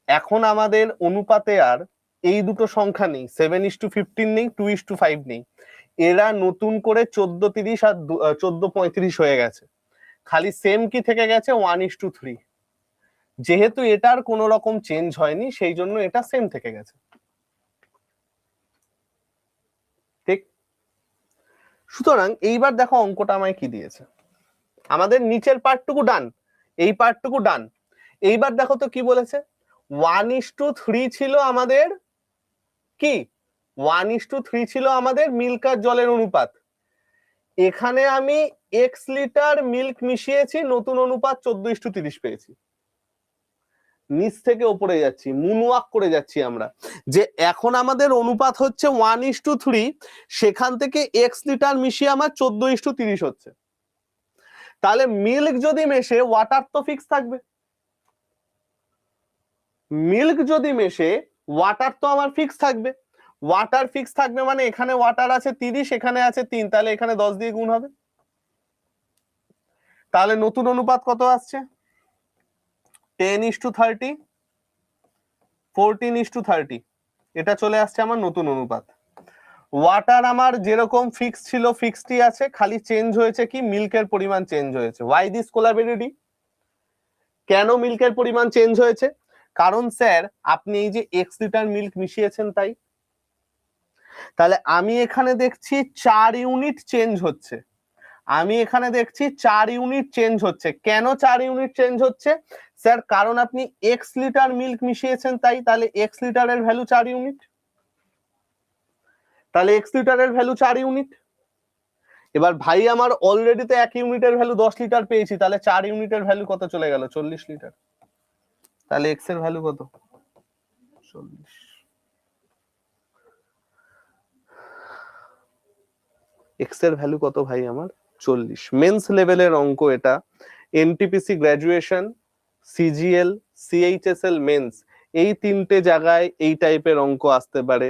এখন আমাদের অনুপাতে আর এই দুটো সংখ্যা নেই, 7:15 নেই, 2:5 নেই, এরা নতুন করে 14:30 আর 14:35 হয়ে গেছে। খালি সেম কি থেকে গেছে, 1:3। যেহেতু এটার কোনো রকম চেঞ্জ হয়নি সেই জন্য এটা সেম থেকে গেছে, ঠিক? সুতরাং এইবার দেখো অঙ্কটা আমায় কি দিয়েছে, আমাদের নিচের পার্টটুকু ডান, এই পার্টটুকু ডান। এইবার দেখো তো কি বলেছে, 1:3 ছিল আমাদের কি, 1:3 ছিল আমাদের মিল্ক আর জলের অনুপাত। এখানে আমি এক্স লিটার মিল্ক মিশিয়েছি, নতুন অনুপাত 14:30 পেয়েছি। নিচ থেকে উপরে যাচ্ছি, মুনওয়াক করে যাচ্ছি আমরা, যে এখন আমাদের অনুপাত হচ্ছে 1:3, সেখান থেকে এক্স লিটার মিশিয়ে আমার 14:30 হচ্ছে। তাহলে মিল্ক যদি মেশে, ওয়াটার তো ফিক্স থাকবে। মিল্ক যদি মেশে, ওয়াটার তো আমার ফিক্স থাকবে। ওয়াটার ফিক্স থাকবে মানে এখানে ওয়াটার আছে 30, এখানে আছে 3, তাহলে এখানে 10 দিয়ে গুণ হবে। তাহলে নতুন অনুপাত কত আসছে? 10:30, 14:30, এটা চলে আসছে আমার নতুন অনুপাত। ওয়াটার আমার যেরকম ফিক্স ছিল ফিক্সডই আছে, খালি চেঞ্জ হয়েছে কি, মিল্কের পরিমাণ চেঞ্জ হয়েছে। ওয়াই দিস কোলাবিলিটি? কেন মিল্কের পরিমাণ চেঞ্জ হয়েছে? কারণ স্যার আপনি এই যে এক্স লিটার মিল্ক মিশিয়েছেন তাই। তাহলে আমি এখানে দেখছি 4 ইউনিট চেঞ্জ হচ্ছে, আমি এখানে দেখছি 4 ইউনিট চেঞ্জ হচ্ছে। কেন 4 ইউনিট চেঞ্জ হচ্ছে স্যার? কারণ আপনি এক্স লিটার মিল্ক মিশিয়েছেন তাই। তাহলে এক্স লিটারের ভ্যালু 4 ইউনিট, তাহলে এক্স লিটারের ভ্যালু 4 ইউনিট। এবার ভাই আমার অলরেডি তো 1 ইউনিটের ভ্যালু 10 লিটার পেয়েছি, তাহলে 4 ইউনিটের ভ্যালু কত চলে গেল? 40 লিটার। তাহলে এক্স এর ভ্যালু কত? 40। এক্স এর ভ্যালু কত ভাই আমার? 40। মেন্স লেভেলের অঙ্ক এটা। NTPC graduation, CGL, CHSL mains, এই তিনটে জায়গায় এই টাইপের অঙ্ক আসতে পারে।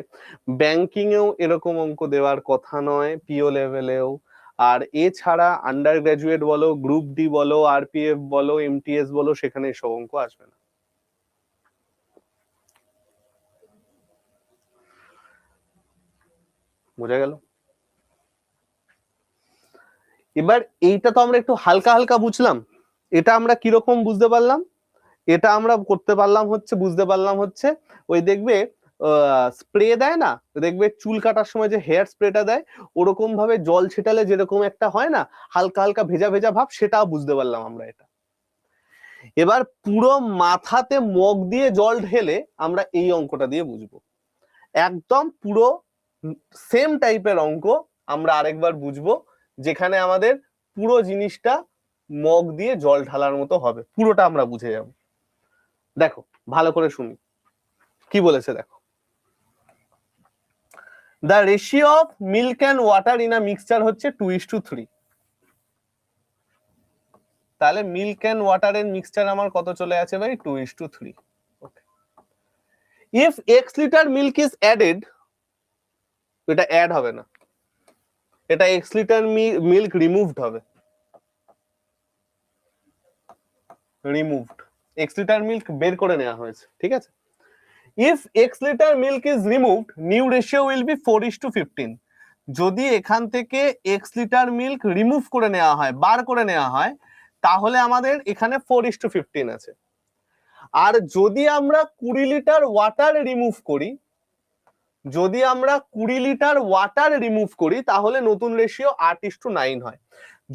ব্যাংকিং এও এরকম অঙ্ক দেওয়ার কথা নয়, পিও লেভেলেও। আর এছাড়া আন্ডার গ্রাজুয়েট বলো, গ্রুপ ডি বলো, আরপিএফ বলো, এমটিএস বলো, সেখানে এসব অঙ্ক আসবে না। বোঝা গেল? এবার এইটা তো আমরা একটু হালকা হালকা বুঝলাম। এটা আমরা কিরকম বুঝতে পারলাম? এটা আমরা করতে পারলাম হচ্ছে, বুঝতে পারলাম হচ্ছে, ওই দেখবে স্প্রে দেয় না, দেখবে চুল কাটার সময় যে হেয়ার স্প্রেটা দেয়, ওরকম ভাবে জল ছেটালে যেরকম একটা হয় না, হালকা হালকা ভেজা ভেজা ভাব, সেটাও বুঝতে পারলাম আমরা এটা। এবার পুরো মাথাতে মগ দিয়ে জল ঢেলে আমরা এই অঙ্কটা দিয়ে বুঝবো। একদম পুরো সেম টাইপের অঙ্ক আমরা আরেকবার বুঝবো, যেখানে আমাদের পুরো জিনিসটা মগ দিয়ে জল ঢালার মতো হবে, পুরোটা আমরা বুঝে যাব। দেখো ভালো করে শুনি কি বলেছে। দেখো, the ratio of milk and water in a mixture হচ্ছে 2:3। তাহলে মিল্ক এন্ড ওয়াটারের মিক্সচার আমার কত চলে আছে ভাই? 2:3। if x litre milk is added, এটা অ্যাড হবে না, এটা x লিটার মিল্ক রিমুভড হবে। রিমুভড, x লিটার মিল্ক বের করে নেওয়া হয়েছে, ঠিক আছে। if x litre milk is removed, new ratio will be 4:15। যদি এখান থেকে x লিটার মিল্ক রিমুভ করে নেওয়া হয়, বার করে নেওয়া হয়, তাহলে আমাদের এখানে 4:15 আছে। আর যদি আমরা 20 লিটার ওয়াটার রিমুভ করি, যদি আমরা 20 লিটার ওয়াটার রিমুভ করি, তাহলে নতুন রেশিও 8:9 হয়।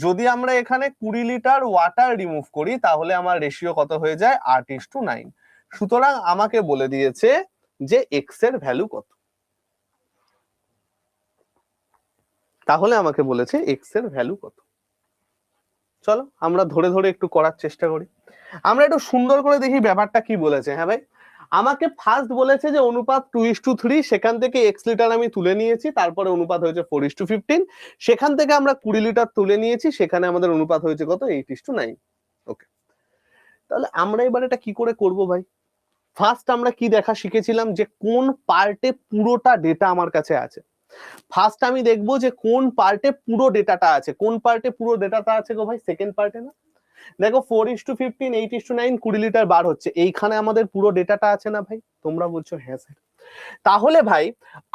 যদি আমরা এখানে 20 লিটার ওয়াটার রিমুভ করি, তাহলে আমার রেশিও কত হয়ে যায়? 8:9। সুতরাং আমাকে বলে দিয়েছে যে এক্স এর ভ্যালু কত। তাহলে আমাকে বলেছে এক্স এর ভ্যালু কত। চলো আমরা ধরে ধরে একটু করার চেষ্টা করি, আমরা একটু সুন্দর করে দেখি ব্যাপারটা কি বলেছে। হ্যাঁ ভাই, আমাকে ফার্স্ট বলেছে যে অনুপাত 2:3, সেখান থেকে এক্স লিটার আমি তুলে নিয়েছি, তারপরে অনুপাত হয়েছে 4:15, সেখান থেকে আমরা 20 লিটার তুলে নিয়েছি, সেখানে আমাদের অনুপাত হয়েছে কত? 8:9। ওকে, তাহলে আমরা এবার এটা কি করে করব ভাই? ফার্স্ট আমরা কি দেখা শিখেছিলাম, যে কোন পার্টে পুরোটা ডেটা আমার কাছে আছে। ফার্স্ট আমি দেখবো যে কোন পার্টে পুরো ডেটাটা আছে। কোন পার্টে পুরো ডেটাটা আছে গো ভাই? সেকেন্ড পার্টে না? দেখো 4:15, 8:9, 20 লিটার বার হচ্ছে, এইখানে আমাদের পুরো ডেটাটা আছে না ভাই? তোমরা বলছো হ্যাঁ স্যার। তাহলে ভাই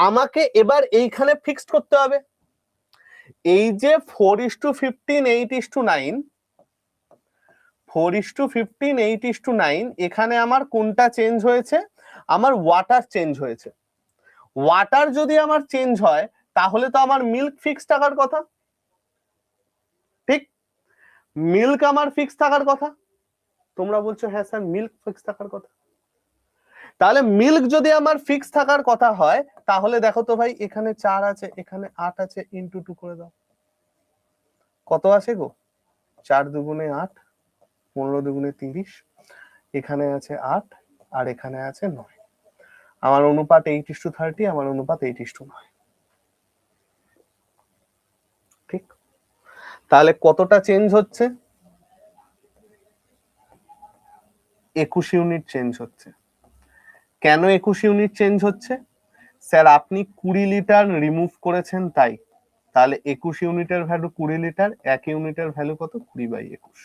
আমাকে এবার এইখানে ফিক্সড করতে হবে। এই যে 4:15, 8:9, 4:15, 8:9, এখানে আমার কোনটা চেঞ্জ হয়েছে? আমার ওয়াটার চেঞ্জ হয়েছে। ওয়াটার যদি আমার চেঞ্জ হয়, তাহলে তো আমার মিল্ক ফিক্স থাকার কথা, ঠিক? মিল্ক আমার ফিক্স থাকার কথা। তোমরা বলছো হ্যাঁ স্যার মিল্ক ফিক্স থাকার কথা। তাহলে মিল্ক যদি আমার ফিক্স থাকার কথা হয়, তাহলে দেখো তো ভাই এখানে 4 আছে, এখানে 8 আছে, ইনটু 2 করে দাও। কত আছে গো? 4 দুগুণে 8, 15 দুগুণে 30, এখানে আছে 8 আর এখানে আছে 9। আমার অনুপাত 8:30, আমার অনুপাত 8:9। ঠিক, তাহলে কতটা চেঞ্জ হচ্ছে? 21 ইউনিট চেঞ্জ হচ্ছে। কেন 21 ইউনিট চেঞ্জ হচ্ছে? স্যার আপনি 20 লিটার রিমুভ করেছেন তাই। তাহলে 21 ইউনিটের ভ্যালু 20 লিটার, 1 ইউনিটের ভ্যালু কত? 20/21।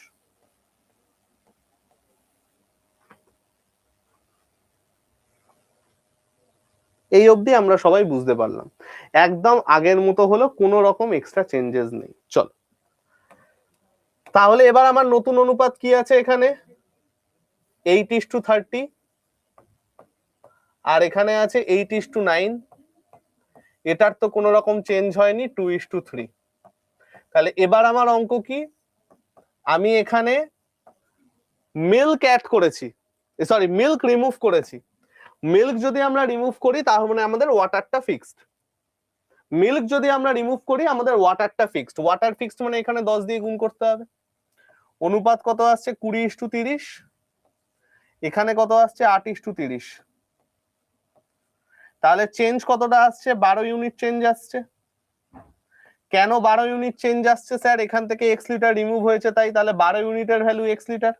এই অবধি আমরা সবাই বুঝতে পারলাম, একদম আগের মতো হলো, কোনো রকম এক্সট্রা চেঞ্জেস নেই। চল, তাহলে এবার আমার নতুন অনুপাত কি আছে এখানে? 8:30, আর এখানে আছে 8:9। এটার তো কোনো রকম চেঞ্জ হয়নি, 2:3। তাহলে এবার আমার অঙ্ক কি? আমি এখানে মিল্ক অ্যাড করেছি, সরি মিল্ক রিমুভ করেছি। মিল্ক যদি আমরা রিমুভ করি তাহলে মানে আমাদের ওয়াটারটা ফিক্সড। মিল্ক যদি আমরা রিমুভ করি আমাদের ওয়াটারটা ফিক্সড। ওয়াটার ফিক্সড মানে এখানে 10 দিয়ে গুণ করতে হবে। অনুপাত কত আসছে? 20:30। এখানে কত আসছে? 8:30। তাহলে চেঞ্জ কতটা আসছে? 12 ইউনিট চেঞ্জ আসছে। কেন 12 ইউনিট চেঞ্জ আসছে স্যার? এখান থেকে x লিটার রিমুভ হয়েছে তাই। তাহলে 12 ইউনিটের ভ্যালু x লিটার,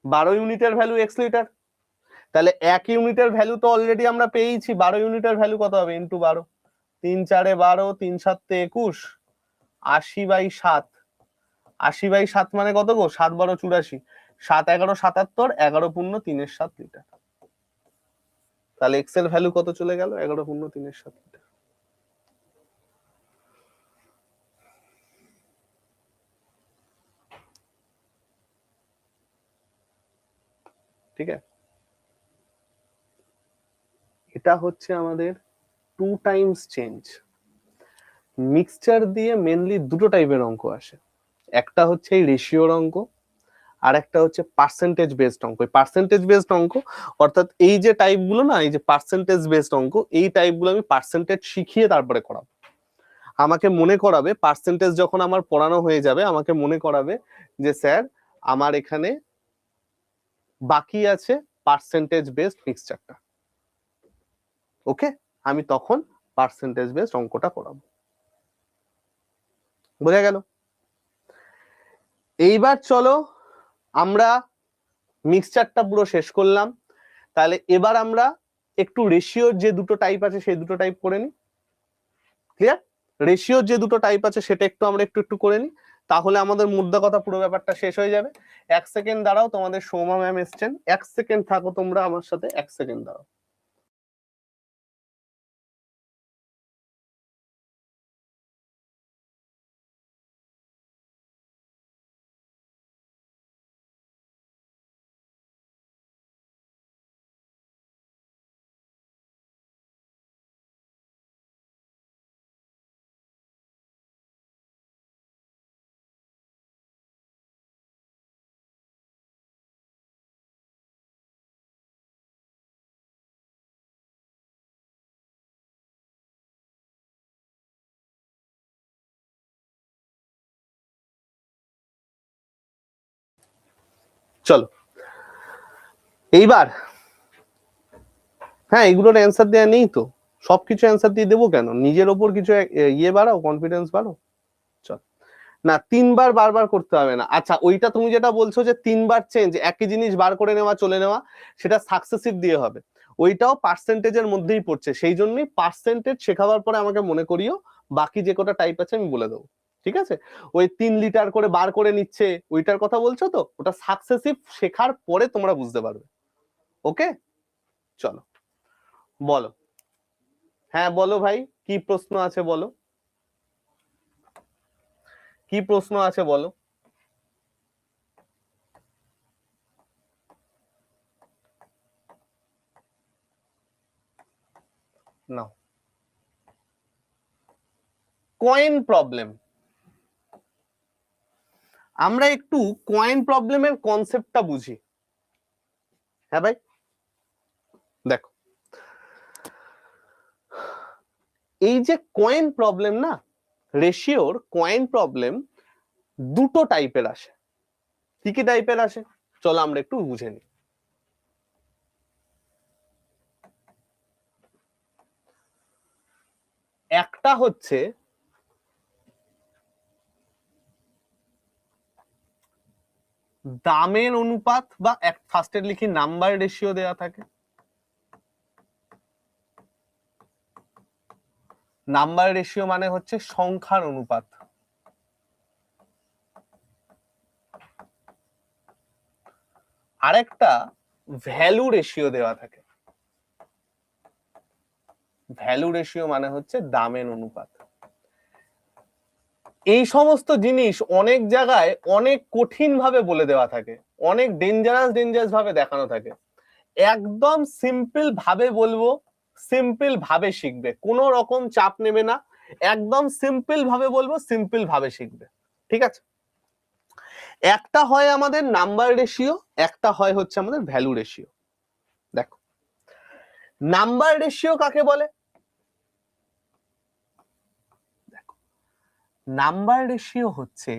12 ইউনিটের ভ্যালু x লিটার। তাহলে 1 ইউনিটের ভ্যালু তো অলরেডি আমরা পেয়েছি। 12 ইউনিটের ভ্যালু কত হবে? ইন্টু 12, 3 4 12, 3 7 21, 80/7। 80/7 মানে কত গো? 7 12 84, 7 11 77, 11 পূর্ণ 3/7 লিটার। তাহলে এক্স এর ভ্যালু কত চলে গেল? 11 পূর্ণ 3/7 লিটার। ঠিক আছে, এটা হচ্ছে আমাদের 2 টাইমস চেঞ্জ। মিক্সচার দিয়ে মেনলি দুটো টাইপের অঙ্ক আসে, একটা হচ্ছে এই রেশিওর অঙ্ক, আর একটা হচ্ছে পার্সেন্টেজ বেসড অঙ্ক। এই পার্সেন্টেজ বেসড অঙ্ক অর্থাৎ এই যে টাইপগুলো না, এই যে পার্সেন্টেজ বেসড অঙ্ক, এই টাইপগুলো আমি পার্সেন্টেজ শিখিয়ে তারপরে করাবো। আমাকে মনে করাবে, পার্সেন্টেজ যখন আমার পড়ানো হয়ে যাবে আমাকে মনে করাবে যে স্যার আমার এখানে বাকি আছে পার্সেন্টেজ বেসড মিক্সচারটা। ওকে, আমি তখন পার্সেন্টেজ বেসড অঙ্কটা করাবো। বোঝা গেল? এইবার চলো আমরা মিক্সচারটা পুরো শেষ করলাম। তাহলে এবার আমরা একটু রেশিওর যে দুটো টাইপ আছে সেই দুটো টাইপ করে নিই। ক্লিয়ার? রেশিওর যে দুটো টাইপ আছে সেটা একটু আমরা একটু করে নিই, তাহলে আমাদের মুদ্রা কথা পুরো ব্যাপারটা শেষ হয়ে যাবে। 1 সেকেন্ড দাঁড়াও, তোমাদের সৌমা ম্যাম এসছেন। 1 সেকেন্ড থাকো তোমরা আমার সাথে, 1 সেকেন্ড দাঁড়াও। চলো এইবার, হ্যাঁ এগুলোর অ্যান্সার দেওয়া নেই তো, সবকিছু অ্যান্সার দিয়ে দেবো কেন? নিজের ওপর কিছু ইয়ে বাড়াও, কনফিডেন্স বাড়াও। চল না, 3 বার বারবার করতে হবে না। আচ্ছা ওইটা তুমি যেটা বলছো যে 3 বার চেঞ্জ, একই জিনিস বার করে নেওয়া চলে নেওয়া, সেটা সাকসেসিভ দিয়ে হবে, ওইটাও পার্সেন্টেজের মধ্যেই পড়ছে। সেই জন্যই পার্সেন্টেজ শেখাবার পরে আমাকে মনে করিও, বাকি যে কটা টাইপ আছে আমি বলে দেবো। ঠিক আছে? ওই 3 লিটার করে বার করে নিচ্ছে ওইটার কথা বলছো তো, ওটা সাকসেসিভ শেখার পরে তোমরা বুঝতে পারবে। ওকে, চলো বলো। হ্যাঁ বলো ভাই, কি প্রশ্ন আছে বলো, কি প্রশ্ন আছে বলো। নাও, কয়েন প্রবলেম। আমরা একটু কয়েন প্রবলেমের কনসেপ্টটা বুঝি। হ্যাঁ ভাই, দেখো এই যে কয়েন প্রবলেম না, রেশিওর কয়েন প্রবলেম দুটো টাইপের আসে। কি কি টাইপের আসে চলো আমরা একটু বুঝে নিই। একটা হচ্ছে দামের অনুপাত, বা ফার্স্টে লিখি নাম্বার রেশিও দেওয়া থাকে। নাম্বার রেশিও মানে হচ্ছে সংখ্যার অনুপাত। আরেকটা ভ্যালু রেশিও দেওয়া থাকে। ভ্যালু রেশিও মানে হচ্ছে দামের অনুপাত। এই সমস্ত জিনিস অনেক জায়গায় অনেক কঠিন ভাবে বলে দেওয়া থাকে, অনেক ডেঞ্জারাস ভাবে দেখানো থাকে। একদম সিম্পল ভাবে বলবো, সিম্পল ভাবে শিখবে, কোনো রকম চাপ নেবে না, একদম সিম্পল ভাবে বলবো, সিম্পল ভাবে শিখবে, ঠিক আছে? একটা হয় আমাদের নাম্বার রেশিও, একটা হয় হচ্ছে আমাদের ভ্যালু রেশিও। দেখো নাম্বার রেশিও কাকে বলে? দেখো নাম্বার রেশিও হচ্ছে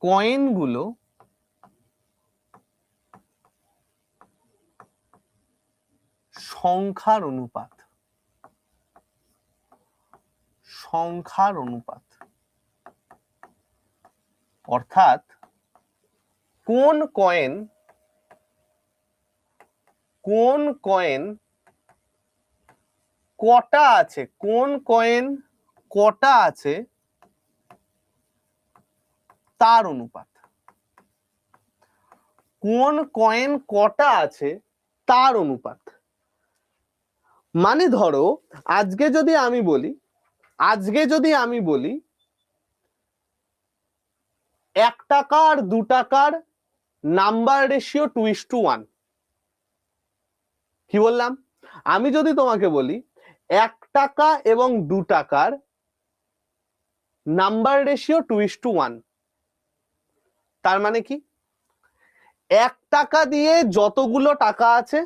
কয়েনগুলো সংখ্যার অনুপাত। সংখ্যার অনুপাত অর্থাৎ কোন কয়েন কটা আছে, কোন কয়েন কটা আছে তার অনুপাত। কোন কয়েন কটা আছে তার অনুপাত। মানে ধরো আজকে যদি আমি বলি 1 টাকা আর 2 টাকার নাম্বার রেশিও 2:1। কি বললাম? আমি যদি তোমাকে বলি 1 টাকা এবং 2 টাকার নাম্বার রেশিও 2:1, তার মানে কি 1 টাকা দিয়ে যতগুলো টাকা আছে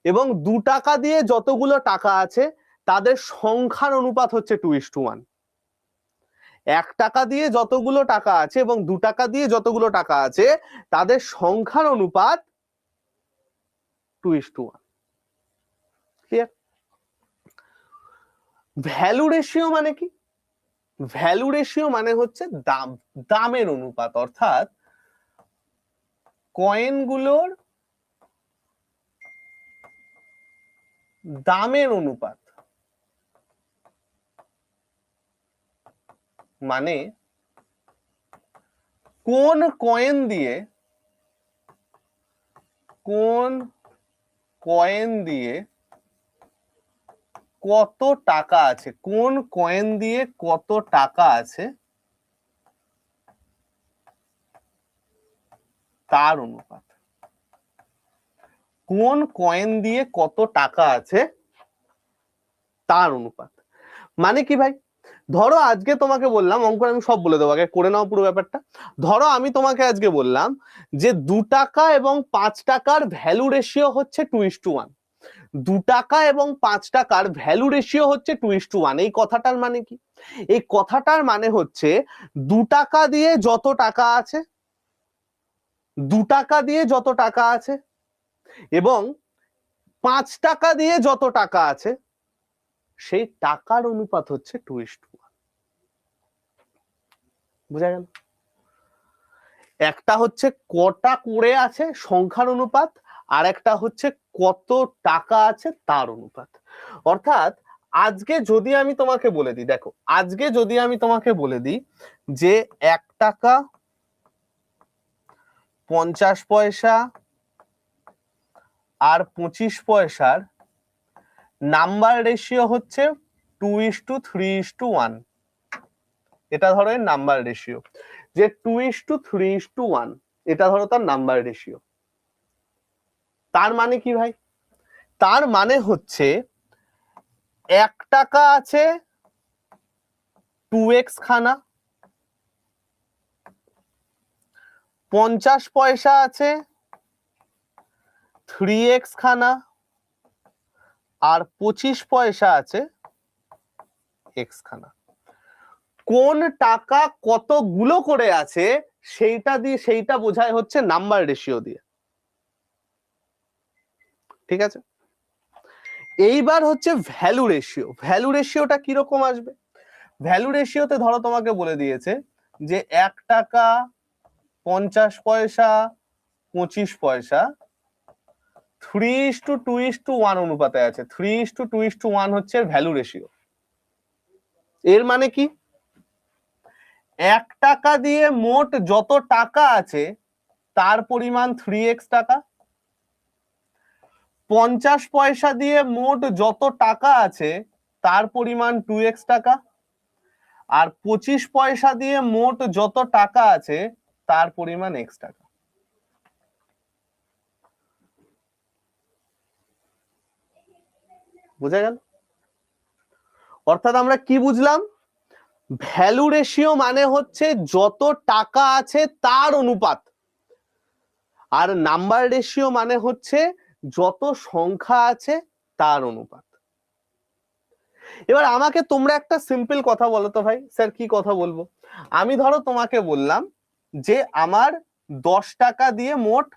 এবং 2 টাকা দিয়ে যতগুলো টাকা আছে তাদের সংখ্যার অনুপাত হচ্ছে 2:1। 1 টাকা দিয়ে যতগুলো টাকা আছে এবং 2 টাকা দিয়ে যতগুলো টাকা আছে তাদের সংখ্যার অনুপাত 2:1। ক্লিয়ার? ভ্যালু রেশিও মানে কি? ভ্যালু রেশিও মানে হচ্ছে দামের অনুপাত, অর্থাৎ কয়েনগুলোর দামের অনুপাত। মানে কোন কয়েন দিয়ে কত টাকা আছে, কোন কয়েন দিয়ে কত টাকা আছে তার অনুপাত। কোন কয়েন দিয়ে কত টাকা আছে তার অনুপাত মানে কি ভাই? ধরো আজকে তোমাকে বললাম, অঙ্ক আমি সব বলে দেবো, আগে করে নাও পুরো ব্যাপারটা। ধরো আমি তোমাকে আজকে বললাম যে 2 টাকা এবং 5 টাকার ভ্যালু রেশিও হচ্ছে 2:1। 2 টাকা এবং 5 টাকার ভ্যালু রেশিও হচ্ছে 2:1। এই কথাটার মানে কি? এই কথাটার মানে হচ্ছে 2 টাকা দিয়ে যত টাকা আছে, 2 টাকা দিয়ে যত টাকা আছে এবং 5 টাকা দিয়ে যত টাকা আছে সেই টাকার অনুপাত হচ্ছে 2:1। বুঝা গেল? একটা হচ্ছে কটা করে আছে সংখ্যার অনুপাত, আর একটা হচ্ছে কত টাকা আছে তার অনুপাত। অর্থাৎ আজকে যদি আমি তোমাকে বলে দিই, দেখো আজকে যদি আমি তোমাকে বলে দিই যে 1 টাকা 50 পয়সা আর 25 পয়সার নাম্বার রেশিও হচ্ছে 2:3:1, এটা ধরো এর নাম্বার রেশিও, যে 2:3:1 এটা ধরো তার নাম্বার রেশিও। তার মানে কি ভাই? তার মানে হচ্ছে 1 টাকা আছে 2x খানা, 50 পয়সা আছে 3x খানা, আর 25 পয়সা আছে x খানা। কোন টাকা কতগুলো করে আছে সেইটা বোঝায় হচ্ছে নাম্বার রেশিও দিয়ে। ঠিক আছে, এইবার হচ্ছে ভ্যালু রেশিও। ভ্যালু রেশিওটা কিরকম আসবে? ভ্যালু রেশিওতে ধরো তোমাকে বলে দিয়েছে যে 1 টাকা, 50 পয়সা, 25 পয়সা 3:2:1 অনুপাতে আছে। 3:2:1 হচ্ছে ভ্যালু রেশিও। এর মানে কি? 1 টাকা দিয়ে মোট যত টাকা আছে তার পরিমাণ 3x টাকা, 50 পয়সা দিয়ে মোট যত টাকা আছে তার পরিমাণ 2x টাকা, আর 25 পয়সা দিয়ে মোট যত টাকা আছে তার পরিমাণ x টাকা। বুঝা গেল? অর্থাৎ আমরা কি বুঝলাম? ভ্যালু রেশিও মানে হচ্ছে যত টাকা আছে তার অনুপাত, আর নাম্বার রেশিও মানে হচ্ছে যত সংখ্যা আছে তার অনুপাত। এবার আমাকে তোমরা একটা সিম্পল কথা বলো তো ভাই। স্যার কি কথা বলবো? আমি ধরো তোমাকে বললাম যে আমার 10 টাকা দিয়ে মোট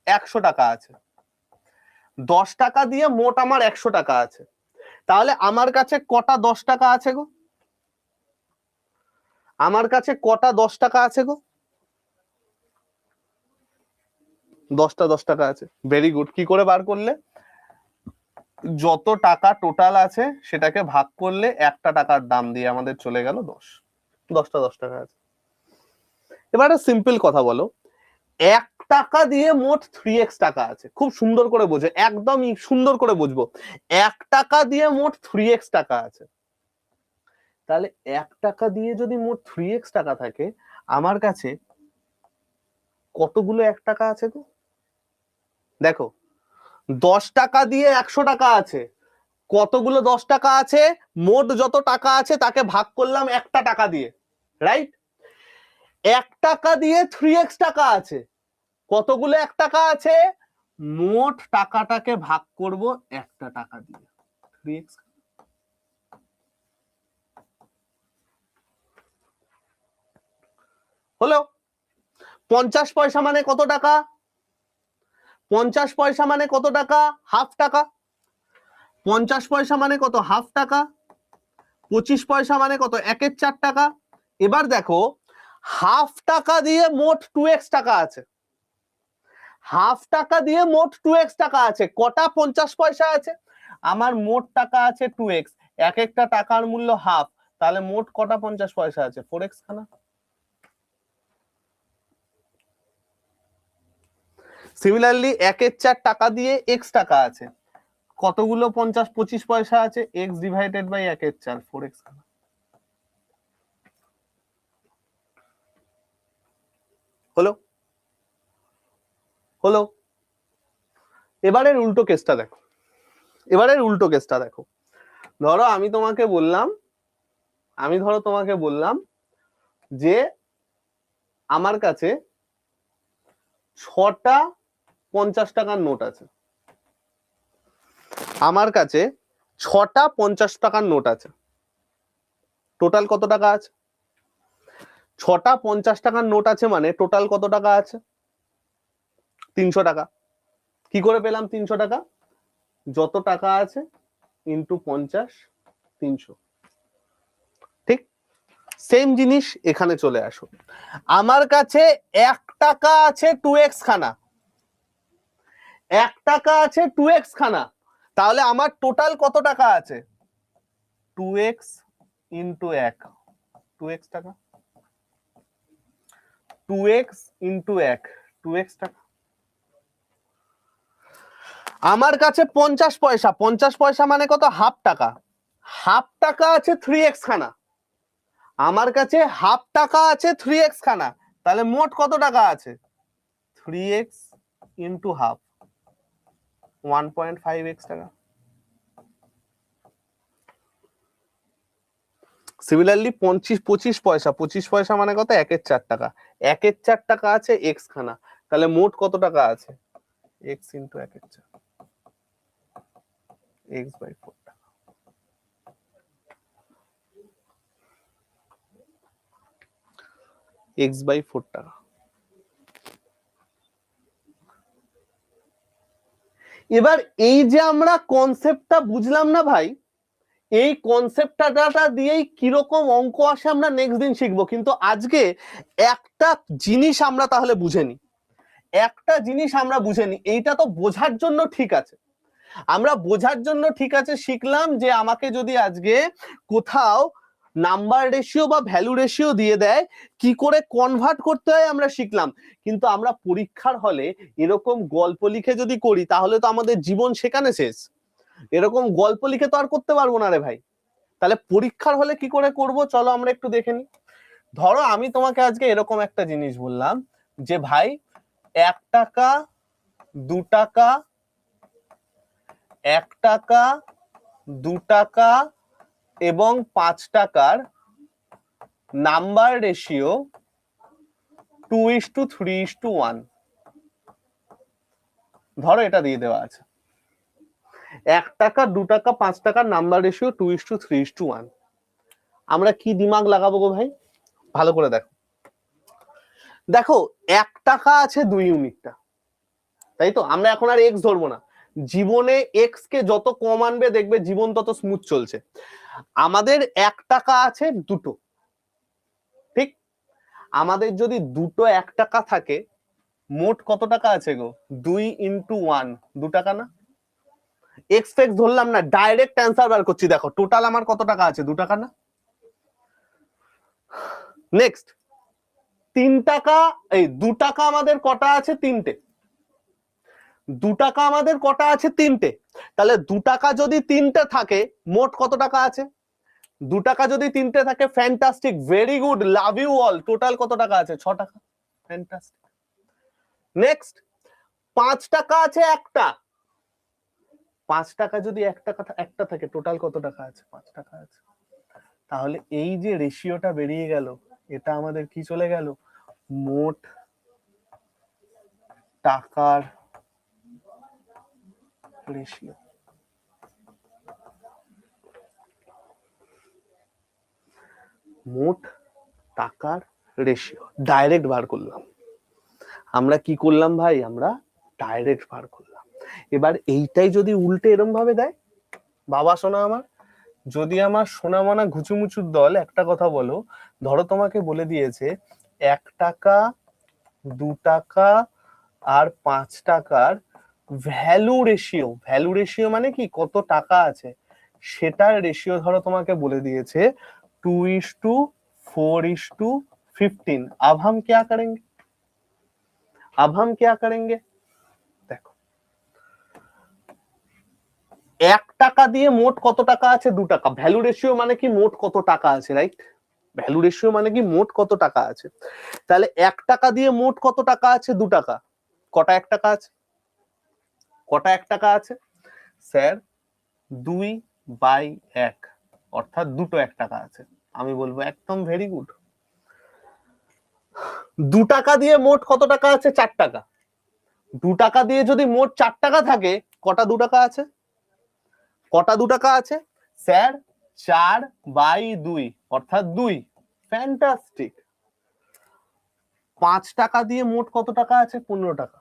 100 টাকা আছে, 10 টাকা দিয়ে মোট আমার 100 টাকা আছে, তাহলে আমার কাছে কটা 10 টাকা আছে গো? আমার কাছে কটা 10 টাকা আছে গো? 10টা 10 টাকা আছে। Very good. কি করে বার করলে? যত টাকা টোটাল আছে সেটাকে ভাগ করলে একটা টাকার দাম দিয়ে আমাদের চলে গেল 10। 10টা 10 টাকা আছে। এবার একটা সিম্পল কথা বলো, 1 টাকা দিয়ে মোট 3x টাকা আছে। খুব সুন্দর করে বোঝো, একদম সুন্দর করে বুঝবো। 1 টাকা দিয়ে মোট 3x টাকা আছে। তাহলে 1 টাকা দিয়ে যদি মোট 3x টাকা থাকে, আমার কাছে কতগুলো 1 টাকা আছে গো? দেখো, 10 টাকা দিয়ে 100 টাকা আছে। কতগুলো 10 টাকা আছে? মোট যত টাকা আছে তাকে ভাগ করলাম একটা টাকা দিয়ে, রাইট? 1 টাকা দিয়ে 3x টাকা আছে। কতগুলো 1 টাকা আছে? মোট টাকাটাকে ভাগ করব একটা টাকা দিয়ে, 3x। হলো? 50 পয়সা মানে কত টাকা? 50 পয়সা মানে কত টাকা? হাফ টাকা। 50 পয়সা মানে কত? হাফ টাকা। 25 পয়সা মানে কত? 1/4 টাকা। এবার দেখো, হাফ টাকা দিয়ে মোট 2x টাকা আছে। হাফ টাকা দিয়ে মোট 2x টাকা আছে। কটা 50 পয়সা আছে? আমার মোট টাকা আছে 2x, এক একটা টাকার মূল্য হাফ, তাহলে মোট কটা 50 পয়সা আছে? 4x খানা। সিমিলারলি 1/4 টাকা দিয়ে x টাকা আছে। কতগুলো 25 পয়সা আছে? x ডিভাইডেড বাই 1/4, 4x খানা। হলো? হলো? এবারের উল্টো কেসটা দেখো। এবারের উল্টো কেসটা দেখো। ধরো আমি তোমাকে বললাম যে আমার কাছে 6টা 50 টাকার নোট আছে। আমার কাছে 6টা 50 টাকার নোট আছে। টোটাল কত টাকা আছে? 6টা 50 টাকার নোট আছে মানে টোটাল কত টাকা আছে? 300 টাকা। কি করে পেলাম 300 টাকা? যত টাকা আছে ইন্টু 50, 300। ঠিক সেম জিনিস এখানে চলে আসো। আমার কাছে 1 টাকা আছে 2x খানা, 1 টাকা আছে 2x খানা, তাহলে আমার টোটাল কত টাকা আছে? 2x ইন্টু 1, 2x টাকা। 2x ইন্টু 1, 2x টাকা। আমার কাছে 50 পয়সা, 50 পয়সা মানে কত? হাফ টাকা। হাফ টাকা আছে 3x খানা। আমার কাছে হাফ টাকা আছে 3x খানা, তাহলে মোট কত টাকা আছে? 3x ইন্টু হাফ, 1.5x টাকা। সিমিলারলি 25 পয়সা, 25 পয়সা মানে কত? 1/4 টাকা। 1/4 টাকা আছে x খানা, তাহলে মোট কত টাকা আছে? x ইন্টু 1/4, x/4 টাকা। x/4 টাকা। এবার এই যে আমরা কনসেপ্টটা বুঝলাম না ভাই, এই কনসেপ্টটা দিয়েই কিরকম অঙ্ক আসে আমরা নেক্সট দিন শিখবো, কিন্তু আজকে একটা জিনিস আমরা তাহলে বুঝে নি, একটা জিনিস আমরা বুঝে নি, এইটা তো বোঝার জন্য ঠিক আছে, আমরা বোঝার জন্য ঠিক আছে শিখলাম যে আমাকে যদি আজকে কোথাও নাম্বার রেশিও বা ভ্যালু রেশিও দিয়ে দেয় কি করে কনভার্ট করতে হয় আমরা শিখলাম, কিন্তু আমরা পরীক্ষার হলে এরকম গল্প লিখে যদি করি তাহলে তো আমাদের জীবন সেখানে শেষ, এরকম গল্প লিখে তো আর করতে পারবো না রে ভাই। তাহলে পরীক্ষার হলে কি করে করব চলো আমরা একটু দেখে নিই। ধরো আমি তোমাকে আজকে এরকম একটা জিনিস বললাম যে ভাই 1 টাকা 2 টাকা 1 টাকা 2 টাকা এবং 5 টাকার নাম্বার রেশিও 2:3:1। ধরো এটা দিয়ে দেওয়া আছে 1 টাকা 2 টাকা 5 টাকার নাম্বার রেশিও 2:3:1। আমরা কি দিমাগ লাগাবো গো ভাই, ভালো করে দেখো। দেখো 1 টাকা আছে 2 ইউনিটটা, তাই তো? আমরা এখন আর এক্স ধরবো না, জীবনে এক্স কে যত কম আনবে দেখবে জীবন তত স্মুথ চলছে। আমাদের 1 টাকা আছে দুটো, ঠিক? আমাদের যদি দুটো 1 টাকা থাকে মোট কত টাকা আছে গো? 2 × 1 2 টাকা না? এক্স ফেক্স ধরলাম না, ডাইরেক্ট অ্যান্সার বার করছি। দেখো টোটাল আমার কত টাকা আছে? 2 টাকা না? নেক্সট 3 টাকা, এই 2 টাকা আমাদের কটা আছে? তিনটে। 2 টাকা আমাদের কটা আছে? তিনটে। তাহলে 2 টাকা যদি তিনটে থাকে মোট কত টাকা আছে? 2 টাকা যদি তিনটে থাকে, fantastic, very good, love you all. Total কত টাকা আছে? 6 টাকা। ফ্যান্টাস্টিক। নেক্সট 5 টাকা আছে একটা, 5 টাকা যদি 1 টাকা একটা থাকে টোটাল কত টাকা আছে? 5 টাকা আছে। তাহলে এই যে রেশিওটা বেরিয়ে গেল এটা আমাদের কি চলে গেল? মোট টাকার রেশিও। মোট টাকার রেশিও ডাইরেক্ট বার করলাম। আমরা কি করলাম ভাই? আমরা ডাইরেক্ট বার করলাম। এবার এইটাই যদি উল্টে এরম ভাবে দেয়, বাবা সোনা আমার, যদি আমার সোনা মানা ঘুচুমুচুর দল একটা কথা বলো, ধরো তোমাকে বলে দিয়েছে 1 টাকা 2 টাকা আর 5 টাকার ভ্যালু রেশিও, ভ্যালু রেশিও মানে কি কত টাকা আছে সেটার রেশিও ধরো তোমাকে বলে দিয়েছে 2:4:15। अब हम क्या करेंगे? अब हम क्या करेंगे? দেখো 1 টাকা দিয়ে মোট কত টাকা আছে? 2 টাকা। ভ্যালু রেশিও মানে কি মোট কত টাকা আছে, রাইট? ভ্যালু রেশিও মানে কি মোট কত টাকা আছে। তাহলে 1 টাকা দিয়ে মোট কত টাকা আছে? 2 টাকা। কটা 1 টাকা আছে? কটা 1 টাকা আছে স্যার? 2/1, অর্থাৎ দুটো 1 টাকা আছে। আমি বলবো একদম ভেরি গুড। 2 টাকা দিয়ে মোট কত টাকা আছে? 4 টাকা। 2 টাকা দিয়ে যদি মোট 4 টাকা থাকে কটা 2 টাকা আছে? কটা 2 টাকা আছে স্যার? 4/2, অর্থাৎ 2। ফ্যান্টাস্টিক। 5 টাকা দিয়ে মোট কত টাকা আছে? 15 টাকা।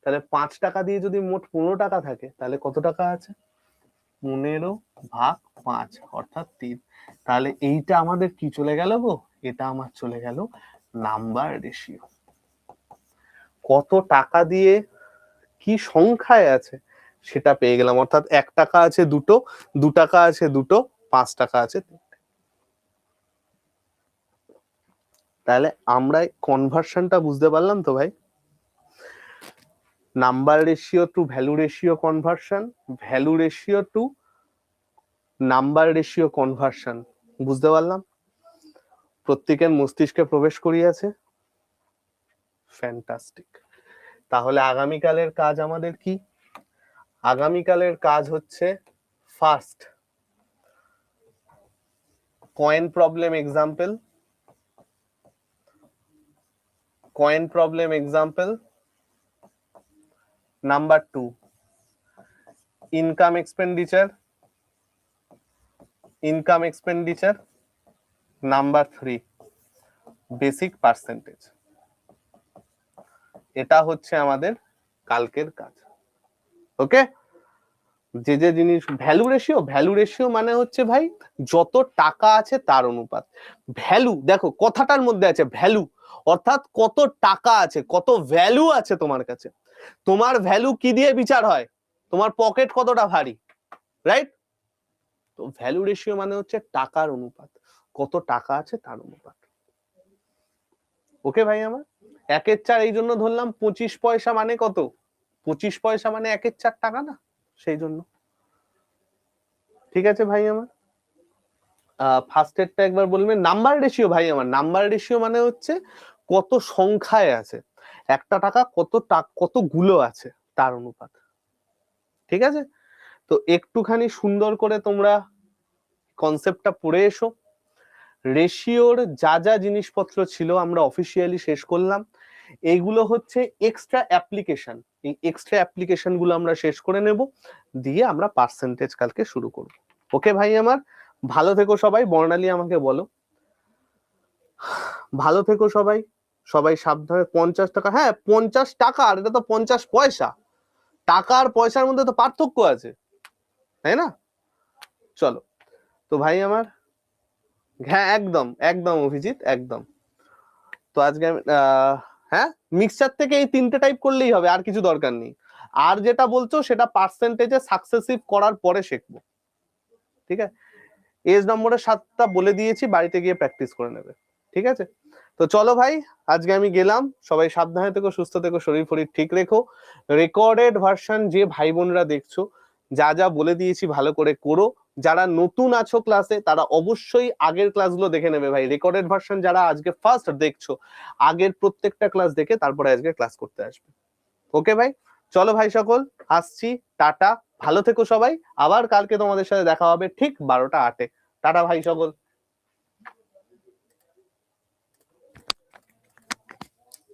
তাহলে 5 টাকা দিয়ে যদি মোট 15 টাকা থাকে তাহলে কত টাকা আছে? 15/5, অর্থাৎ 3। তাহলে এইটা আমাদের কি চলে গেল গো? এটা আমার চলে গেল নাম্বার রেশিও। কত টাকা দিয়ে কি সংখ্যায় আছে সেটা পেয়ে গেলাম, অর্থাৎ 1 টাকা আছে দুটো, 2 টাকা আছে দুটো, 5 টাকা আছে তিনটে। তাহলে আমরা কনভার্সনটা বুঝতে পারলাম তো ভাই? Number ratio to value ratio conversion, value ratio to number ratio conversion বুঝতে পারলাম? প্রত্যেকের মস্তিষ্কে প্রবেশ করিয়াছে? ফ্যান্টাস্টিক। তাহলে আগামীকালের কাজ আমাদের কি? আগামীকালের কাজ হচ্ছে first coin problem example, coin problem example. Number 2 income expenditure, income expenditure. Number 3 basic percentage. এটা হচ্ছে আমাদের কালকের কাজ। ওকে, যে যে জিনিস ভ্যালু রেশিও মানে হচ্ছে ভাই যত টাকা আছে তার অনুপাত। ভ্যালু দেখো কথাটার মধ্যে আছে ভ্যালু, অর্থাৎ কত টাকা আছে, কত ভ্যালু আছে তোমার কাছে। তোমার ভ্যালু কি দিয়ে বিচার হয়? তোমার পকেট কতটা ভারী, রাইট? তো ভ্যালু রেশিও মানে হচ্ছে টাকার অনুপাত, কত টাকা আছে তার অনুপাত। ওকে ভাই আমার, 1/4 এই জন্য ধরলাম 25 পয়সা মানে কত? 25 পয়সা মানে 1/4 টাকা না, সেই জন্য। ঠিক আছে ভাই আমার, ফার্স্ট এডটা একবার বলবেন। নাম্বার রেশিও ভাই আমার, নাম্বার রেশিও মানে হচ্ছে কত সংখ্যায় আছে, একটা টাকা কতগুলো আছে তার অনুপাত। ঠিক আছে, তো একটুখানি সুন্দর করে তোমরা কনসেপ্টটা পড়ে এসো। রেশিওর যা যা জিনিসপত্র ছিল আমরা অফিসিয়ালি শেষ করলাম। এইগুলো হচ্ছে এক্সট্রা অ্যাপ্লিকেশন, এই এক্সট্রা অ্যাপ্লিকেশন গুলো আমরা শেষ করে নেব, দিয়ে আমরা পার্সেন্টেজ কালকে শুরু করব। ওকে ভাই আমার, ভালো থেকো সবাই। বর্ণালী আমাকে বলো, ভালো থেকো সবাই, সবাই সাবধানে। 50 টাকা, হ্যাঁ 50 টাকা, আর এটা তো 50 পয়সা। টাকা আর পয়সার মধ্যে তো পার্থক্য আছে, তাই না? চলো, তো ভাই আমার, হ্যাঁ একদম একদম অভিজিৎ, একদম। তো আজকে হ্যাঁ মিক্সচার থেকে এই 3টে টাইপ করলেই হবে, আর কিছু দরকার নেই। আর যেটা বলছো সেটা পার্সেন্টেজে সাকসেসিভ করার পরে শিখবো। ঠিক আছে, এজ নম্বরের 7টা বলে দিয়েছি, বাড়িতে গিয়ে প্র্যাকটিস করে নেবে। ঠিক আছে, তো চলো ভাই, আজকে আমি গেলাম। সবাই সাবধানে থেকো, সুস্থ থেকো, শরীর ফরীর ঠিক রেখো। রেকর্ডেড ভার্সন যে ভাই বোনরা দেখছো, যা যা বলে দিয়েছি ভালো করে করো। যারা নতুন আছো ক্লাসে তারা অবশ্যই আগের ক্লাসগুলো দেখে নেবে ভাই। রেকর্ডেড ভার্সন যারা আজকে ফার্স্ট দেখছো, আগের প্রত্যেকটা ক্লাস দেখে তারপরে আজকে ক্লাস করতে আসবে। ওকে ভাই, চলো ভাই সকল, আসছি, টাটা, ভালো থেকো সবাই। আবার কালকে তোমাদের সাথে দেখা হবে ঠিক 12টা 8-এ। টাটা ভাই সকল।